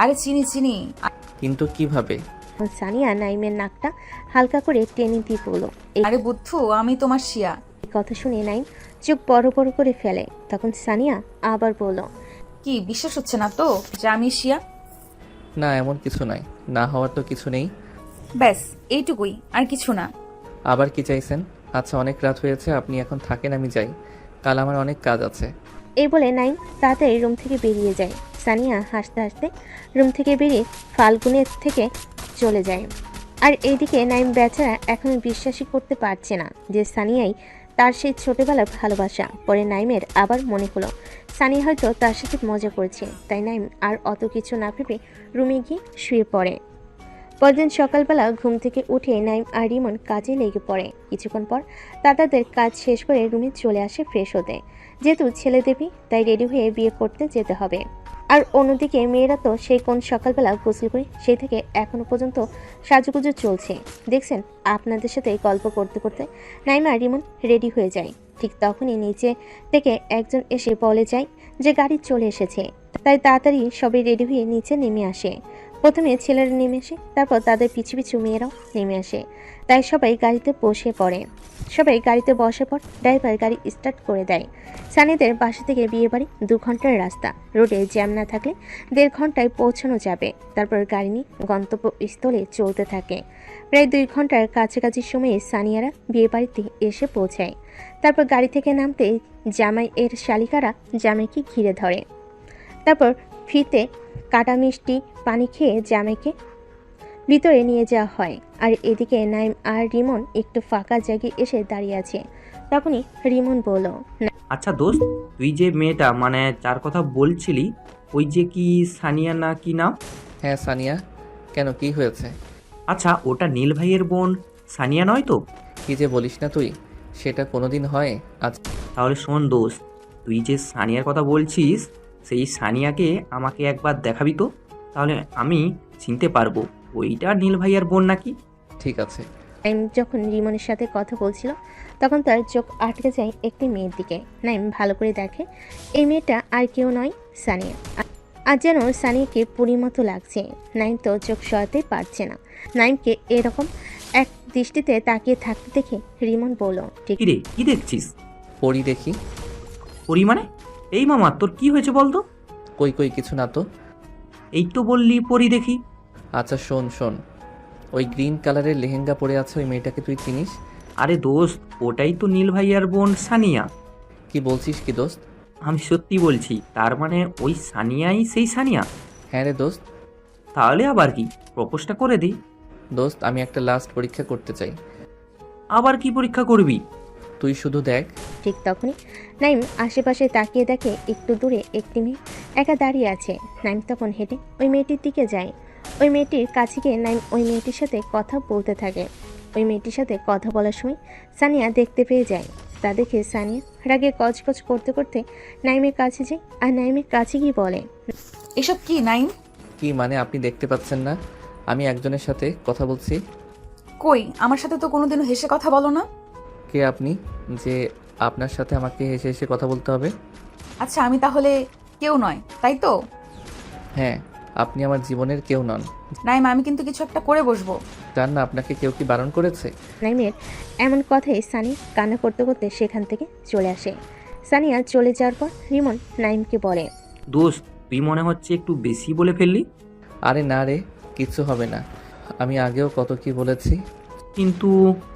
আরে চিনি। কিন্তু কিভাবে? সানিয়া নাইমের নাকটা হালকা করে টেনে দিয়ে বলল, আরে বুদ্ধু, আমি তোমার শিয়া। এই কথা শুনে নাইম চোখ বড় বড় করে ফেলে। তখন সানিয়া আবার বলল, কি বিশ্বাস হচ্ছে না তো যে আমি শিয়া? না, এমন কিছু নাই। না হওয়ার তো কিছু নেই। ব্যাস এইটুকুই, আর কিছু না। আবার কি চাইছেন? আচ্ছা, অনেক রাত হয়েছে, আপনি এখন থাকেন, আমি যাই। কাল আমার অনেক কাজ আছে। এই বলে নাইম তাড়াতাড়ি রুম থেকে বেরিয়ে যায়। সানিয়া হাসতে হাসতে রুম থেকে বেরিয়ে ফাল্গুনের থেকে চলে যায়। আর এইদিকে নাইম বেচারা এখনো বিশ্বাসই করতে পারছে না যে সানিয়াই তার সেই ছোটবেলার ভালোবাসা। পরে নাইমের আবার মনে হলো সানিয়া হয়তো তার সাথে মজা করেছে, তাই নাইম আর অত কিছু না ভেবে রুমে গিয়ে শুয়ে পড়ে। পরদিন সকালবেলা ঘুম থেকে উঠে নাইম আর রিমন কাজে লেগে পড়ে। কিছুক্ষণ পর তাদের কাজ শেষ করে রুমে চলে আসে ফ্রেশ হতে। যেহেতু ছেলে দেবী, তাই রেডি হয়ে বিয়ে করতে যেতে হবে। আর অন্যদিকে মেয়েরা তো সেই কোন সকালবেলা গোসল করে সেই থেকে এখনো পর্যন্ত সাজুগুজু চলছে। দেখছেন, আপনাদের সাথে গল্প করতে করতে নাইম আর রিমন রেডি হয়ে যায়। ঠিক তখনই নিচে থেকে একজন এসে বলে যায় যে গাড়ি চলে এসেছে। তাই তাড়াতাড়ি সবাই রেডি হয়ে নিচে নেমে আসে। প্রথমে ছেলেরা নেমে আসে, তারপর তাদের পিছু পিছু মেয়েরাও নেমে আসে। তাই সবাই গাড়িতে বসে পড়ে। সবাই গাড়িতে বসে পর ড্রাইভার গাড়ি স্টার্ট করে দেয়। সানিদের বাসা থেকে বিয়ে বাড়ি 2 ঘন্টার রাস্তা। রোডে জ্যাম না থাকলে 1.5 ঘন্টায় পৌঁছানো যাবে। তারপর গাড়ি নিয়ে গন্তব্যস্থলে চলতে থাকে। প্রায় 2 ঘন্টার কাছাকাছি সময়ে সানিয়ারা বিয়ে বাড়িতে এসে পৌঁছায়। তারপর গাড়ি থেকে নামতে জামাই এর শালিকারা জামাইকে ঘিরে ধরে। তারপর ফিতে কাটা মিষ্টি পানি খেয়ে জামাইকে ভিতরে নিয়ে যাওয়া হয়। আর এদিকে নাইম আর রিমন একটু ফাঁকা জায়গায় এসে দাঁড়িয়ে আছে। তখনই রিমন বলল, আচ্ছা দোস্ত, তুই যে মেয়েটা মানে যার কথা বলছিলি, ওই যে কি সানিয়া না কি নাম? হ্যাঁ সানিয়া। কেন, কি হয়েছে? আচ্ছা, ওটা নীল ভাইয়ের বোন সানিয়া নয় তো? কি যে বলিস না তুই, সেটা কোনোদিন হয়? আচ্ছা তাহলে শোন দোস্ত, তুই যে সানিয়ার কথা বলছিস সেই সানিয়াকে আমাকে একবার দেখাবি তো, তাহলে আমি চিনতে পারবো ওইটা নীল ভাইয়ার বোন নাকি। ঠিক আছে। নাইম যখন রিমনের সাথে কথা বলছিল তখন তার চোখ আটকে যায় একটি মেয়ের দিকে। নাইম ভালো করে দেখে এই মেয়েটা আর কেউ নয়, সানিয়া। আর যেন সানিয়াকে পুরীর মতো লাগছে। নাইম তো চোখ সরাতেই পারছে না। নাইমকে এরকম এক দৃষ্টিতে তাকিয়ে থাকতে দেখে রিমন বলল, ঠিক রে, কি দেখছিস? পরি দেখি। পরি মানে? এই মামা, তোর কি হয়েছে বলতো? কই কই, কিছু না তো। এই তো বললি পরি দেখি। আচ্ছা শোন শোন, ওই গ্রিন কালারের লেহেঙ্গা পরে আছে ওই মেয়েটাকে তুই চিনিস? আরে দোস্ত, ওটাই তো নীল ভাইয়ার বোন সানিয়া। কি বলছিস কি দোস্ত? আমি সত্যি বলছি। তার মানে ওই সানিয়াই সেই সানিয়া? হ্যাঁ রে দোস্ত। তাহলে আবার কি, প্রপোজটা করে দিই। দোস্ত, আমি একটা লাস্ট পরীক্ষা করতে চাই। আবার কি পরীক্ষা করবি? তুই শুধু দেখ। ঠিক তখনই নাইম আশেপাশে তাকিয়ে দেখে একটু দূরে একটি মেয়ে একা দাঁড়িয়ে আছে। নাইম তখন হেঁটে ওই মেয়েটির দিকে যায়। ওই মেয়েটির কাছে গিয়ে নাইম ওই মেয়েটির সাথে কথা বলতে থাকে। ওই মেয়েটির সাথে কথা বলার সময় সানিয়া দেখতে পেয়ে যায়। তা দেখে সানিয়া রাগে কচকচ করতে করতে নাইমের কাছে যায় আর নাইমের কাছে গিয়ে বলে, এসব কি নাইম? কি মানে আপনি দেখতে পাচ্ছেন না আমি একজনের সাথে কথা বলছি? কই, আমার সাথে তো কোনোদিনও হেসে কথা বলো না। কে আপনি যে আপনার সাথে আমাকে হেসে হেসে কথা বলতে হবে? আচ্ছা, আমি তাহলে কেউ নয়, তাই তো? হ্যাঁ, আপনি আমার জীবনের কেউ নন। নাইম, আমি কিন্তু কিছু একটা করে বসবো। জান না আপনাকে কেউ কি বারণ করেছে? নাইমের এমন কথায় সানি কান্না করতে করতে সেখান থেকে চলে আসে। সানিয়া চলে যাওয়ার পর রিমন নাইমকে বলে, দোস্ত তুই মনে হচ্ছে একটু বেশি বলে ফেললি। আরে না রে, কিছু হবে না। আমি আগেও কত কি বলেছি। কিন্তু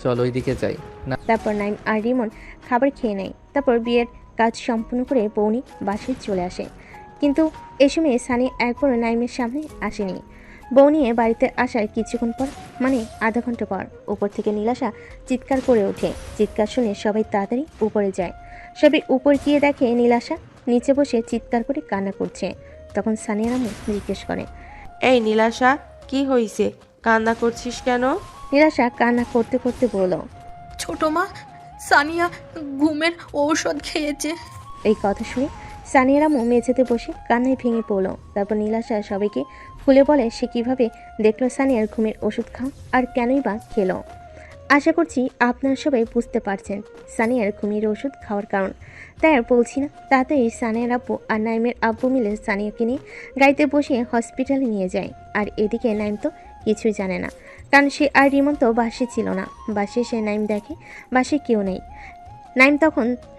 চল ওইদিকে যাই না। তারপর নাইম আর রিমন খাবার খেয়ে নেয়। তারপর বিয়ের কাজ সম্পূর্ণ করে বৌনি বাসায় চলে আসে। কিন্তু এ সময় সানি একবারও নাইমের সামনে আসেনি। বউ নিয়ে বাড়িতে আসার কিছুক্ষণ পর, মানে আধা ঘন্টা পর, উপর থেকে নীলাশা চিৎকার করে ওঠে। চিৎকার শুনে সবাই তাড়াতাড়ি উপরে যায়। সবাই উপর গিয়ে দেখে নীলাশা নিচে বসে চিৎকার করে কান্না করছে। তখন সানিয়ার আম্মু জিজ্ঞেস করে, এই নীলাশা, কি হয়েছে? কান্না করছিস কেন? নীলাশা কান্না করতে করতে বলল, ছোট মা, সানিয়া ঘুমের ঔষধ খেয়েছে। এই কথা শুনে সানিয়ার আম্মু মেঝেতে বসে কান্নায় ভেঙে পড়ল। তারপর নীলাশা সবাইকে খুলে বলে সে কিভাবে দেখলো সানিয়ার ঘুমের ওষুধ খাওয়া আর কেনই বা খেলো। আশা করছি আপনারা সবাই বুঝতে পারছেন সানিয়ার ঘুমের ওষুধ খাওয়ার কারণ। তাই আর বলছি না, তাড়াতাড়ি সানিয়ার আব্বু আর নাইমের আব্বু মিলে সানিয়াকে নিয়ে গাড়িতে বসে হসপিটালে নিয়ে যায়। আর এদিকে নাইম তো কিছুই জানে না, কারণ সে আর রিমন তো বাসে ছিল না। বাসে সে নাইম দেখে বাসে কেউ নেই।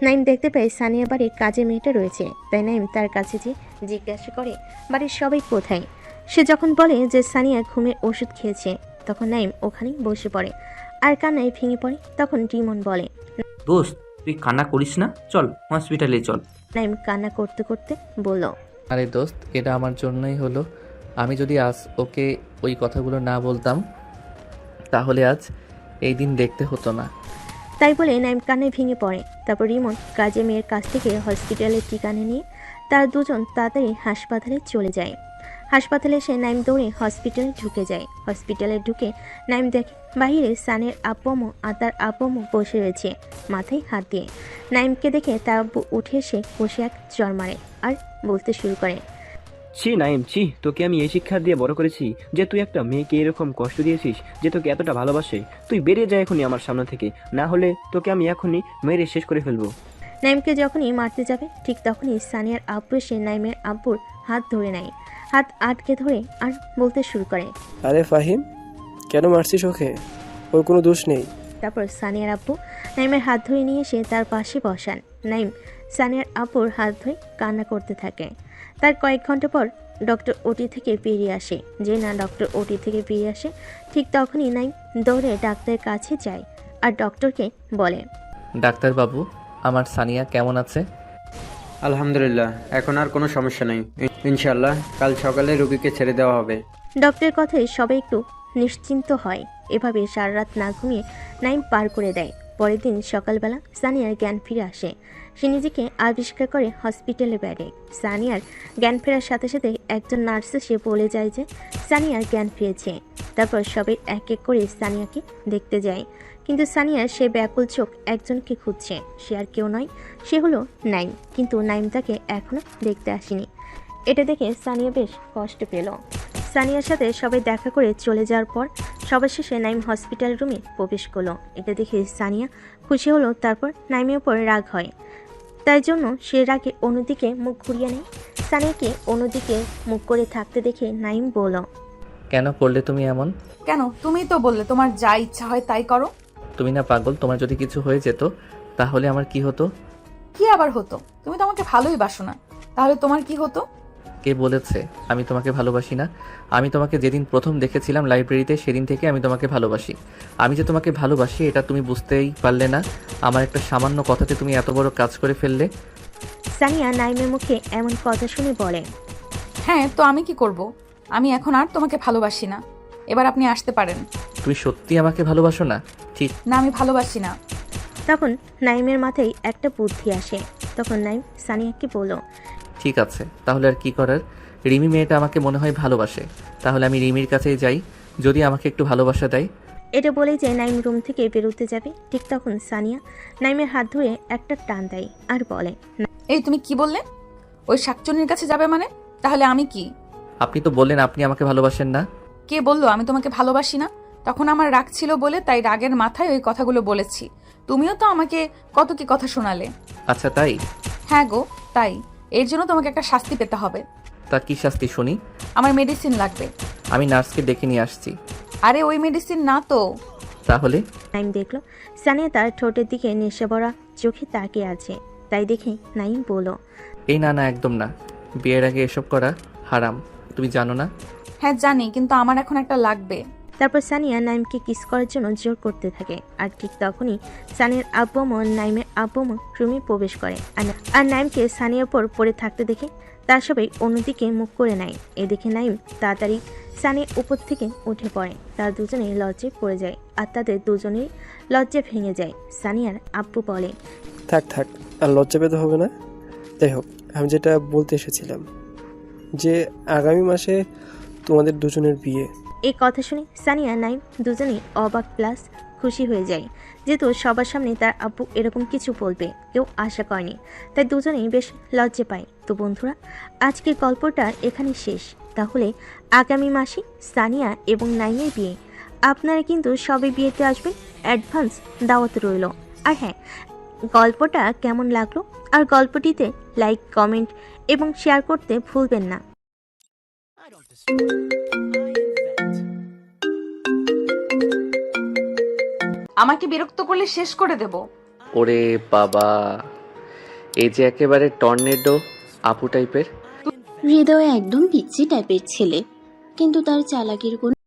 নাইম দেখতে পায় সানিয়া বাড়ির কাজে মেয়েটা রয়েছে। তাই নাইম তার কাছে যে জিজ্ঞাসা করে বাড়ির সবাই কোথায়। সে যখন বলে যে সানিয়া ঘুমের ওষুধ খেয়েছে, তখন নাইম ওখানেই বসে পড়ে আর কান্নায় ভেঙে পড়ে। তখন রিমন বলে, দোস্ত তুই কান্না করিস না, চল হসপিটালে চল। নাইম কান্না করতে করতে বলল, আরে দোস্ত, এটা আমার জন্যই হলো। আমি যদি আজ ওকে ওই কথাগুলো না বলতাম তাহলে আজ এই দিন দেখতে হতো না। তাই বলে নাইম কান্নায় ভেঙে পড়ে। তারপর রিমন কাজে মেয়ের কাছ থেকে হসপিটালের ঠিকানা নিয়ে তার দুজন তাড়াতাড়ি হাসপাতালে চলে যায়। হাসপাতালে এসে নাইম দৌড়ে হসপিটালে ঢুকে যায়। হসপিটালে ঢুকে নাইম দেখে বাইরে সানের আব্বু আর তার আব্বু বসে রয়েছে মাথায় হাত দিয়ে। নাইমকে দেখে তার আব্বু উঠে এসে বসে এক চর মারে আর বলতে শুরু করে, ছি নাইম, ছি, তোকে আমি এই শিক্ষা দিয়ে বড় করেছি যে তুই একটা মেয়েকে এরকম কষ্ট দিয়েছিস যে তোকে এতটা ভালোবাসে। তুই বেরিয়ে যায় এখনই আমার সামনে থেকে, না হলে তোকে আমি এখনই মেরে শেষ করে ফেলবো। নাইমকে যখনই মারতে যাবে ঠিক তখনই সানিয়ার আব্বু এসে নাইমের আব্বুর হাত ধরে নেয়, হাত আটকে ধরে আর বলতে শুরু করে, আরে ফাহিম, কেন মারছিস ওকে? ওর কোনো দোষ নেই। তারপর সানিয়ার আব্বু নাইমের হাত ধরে নিয়ে এসে তার পাশে বসান। নাইম সানিয়ার আব্বুর হাত ধরে কান্না করতে থাকে। তার কয়েক ঘন্টা পর ডক্টর ওটি থেকে বেরিয়ে আসে। যে না ডক্টর ওটি থেকে বেরিয়ে আসে ঠিক তখনই নাইম দৌড়ে ডাক্তারের কাছে যায় আর ডক্টরকে বলে, ডাক্তারবাবু, আমার সানিয়া কেমন আছে? আলহামদুলিল্লাহ, এখন আর কোনো সমস্যা নেই। ইনশাল্লাহ কাল সকালে রোগীকে ছেড়ে দেওয়া হবে। ডক্টরের কথায় সবাই একটু নিশ্চিন্ত হয়। এভাবে সারা রাত না ঘুমিয়ে নাইম পার করে দেয়। পরের দিন সকালবেলা সানিয়ার জ্ঞান ফিরে আসে। সে নিজেকে আবিষ্কার করে হসপিটালে বেড়ে। সানিয়ার জ্ঞান ফেরার সাথে সাথে একজন নার্স এসে বলে যায় যে সানিয়ার জ্ঞান ফিরেছে। তারপর সবাই এক এক করে সানিয়াকে দেখতে যায়, কিন্তু সানিয়ার সে ব্যাকুল চোখ একজনকে খুঁজছে। সে আর কেউ নয়, সে হলো নাইম। কিন্তু নাইম তাকে এখনো দেখতে আসেনি। এটা দেখে সানিয়া বেশ কষ্ট পেল। সানিয়ার সাথে সবাই দেখা করে চলে যাওয়ার পর সবার শেষে নাইম হসপিটাল রুমে প্রবেশ করলো। এটা দেখে সানিয়া খুশি হলো। তারপর নাইমের উপর রাগ হয়, তাই জন্য সে রাগে অন্যদিকে মুখ ঘুরিয়ে নেয়। সানিয়াকে অন্যদিকে মুখ করে থাকতে দেখে নাইম বলল, কেন করলে তুমি এমন? কেন? তুমিই তো বললে তোমার যা ইচ্ছা হয় তাই করো। তুমি না পাগল? তোমার যদি কিছু হয়ে যেত তাহলে আমার কি হতো? কি আবার হতো? তুমি তো আমাকে ভালোই বাসো না, তাহলে তোমার কি হতো? কে বলেছে আমি তোমাকে ভালোবাসি না? আমি তোমাকে যেদিন প্রথম দেখেছিলাম লাইব্রেরিতে, সেদিন থেকে আমি তোমাকে ভালোবাসি। আমি যে তোমাকে ভালোবাসি এটা তুমি বুঝতেই পারলে না। আমার একটা সামান্য কথাতে তুমি এত বড় কাজ করে ফেললে। সানিয়া নাইমের মুখে এমন কথা শুনে বলে, হ্যাঁ তো আমি কি করব? আমি এখন আর তোমাকে ভালোবাসি না। এবার আপনি আসতে পারেন। তুমি সত্যি আমাকে ভালোবাসো না? ঠিক না, আমি ভালোবাসি না। তখন নাইমের মাথায় একটা বুদ্ধি আসে। তখন নাইম সানিয়াকে বলল, ঠিক আছে, তাহলে আর কি করার? রিমি মেয়েটা আমাকে মনে হয় ভালোবাসে, তাহলে আমি রিমির কাছেই যাই, যদি আমাকে একটু ভালোবাসা দেয়। এটা বলেই যে নাইম রুম থেকে বেরোতে যাবে ঠিক তখন সানিয়া নাইমের হাত ধরে একটা টান দেয় আর বলে, এই তুমি কি বললে? ওই শাকচুনির কাছে যাবে মানে? তাহলে আমি কি? আপনি তো বললেন আপনি আমাকে ভালোবাসেন না। কে বললো আমি তোমাকে ভালোবাসি না? তখন আমার রাগ ছিল বলে তাই রাগের মাথায় ওই কথাগুলো বলেছি। তুমিও তো আমাকে কত কি কথা শোনালে। আচ্ছা তাই? হ্যাঁ গো তাই। এর জন্য তোমাকে একটা শাস্তি পেতে হবে। তা কি শাস্তি শুনি? আমার মেডিসিন লাগবে। আমি নার্সকে ডেকে নিয়ে আসছি। আরে ওই মেডিসিন না তো। তাহলে? নাইম দেখলো সানিয়া তার ঠোঁটের দিকে নেশা ভরা চোখে তাকিয়ে আছে, তাই দেখে নাইম বলল, এই না না, একদম না। বিয়ের আগে এসব করা হারাম, তুমি জানো না? হ্যাঁ জানি, কিন্তু আমার এখন একটা লাগবে। তারপর সানিয়া নাইমকে কিস করার জন্য জোর করতে থাকে। আর ঠিক তখনই সানিয়ার আব্বু নাইমের আব্বু রুমে প্রবেশ করে। আর নাইমকে সানিয়ার উপর পড়ে থাকতে দেখে তার সবাই অন্যদিকে মুখ করে নেয়। এ দেখে নাইম তাড়াতাড়ি সানিয়ার উপর থেকে উঠে পড়ে। তারা দুজনেই লজ্জায় পড়ে যায় আর তাদের দুজনেই লজ্জা ভেঙে যায়। সানিয়ার আব্বু বলে, থাক থাক, আর লজ্জা পেতে হবে না। যাই হোক, আমি যেটা বলতে এসেছিলাম যে আগামী মাসে তোমাদের দুজনের বিয়ে। এই কথা শুনে সানিয়া নাইম দুজনেই অবাক প্লাস খুশি হয়ে যায়, যেহেতু সবার সামনে তার আব্বু এরকম কিছু বলবে কেউ আশা করেনি, তাই দুজনেই বেশ লজ্জা পায়। তো বন্ধুরা, আজকের গল্পটা এখানে শেষ। তাহলে আগামী মাসে সানিয়া এবং নাইমের বিয়ে। আপনারা কিন্তু সবাই বিয়েতে আসবেন, অ্যাডভান্স দাওয়াত রইল। আর হ্যাঁ, গল্পটা কেমন লাগলো আর গল্পটিতে লাইক, কমেন্ট এবং শেয়ার করতে ভুলবেন না। আমাকে বিরক্ত করলে শেষ করে দেব। ওরে বাবা, এই যে একেবারে টর্নেডো আপু টাইপের। হৃদয় একদম পিচ্ছি টাইপের ছেলে, কিন্তু তার চালাকির কোনো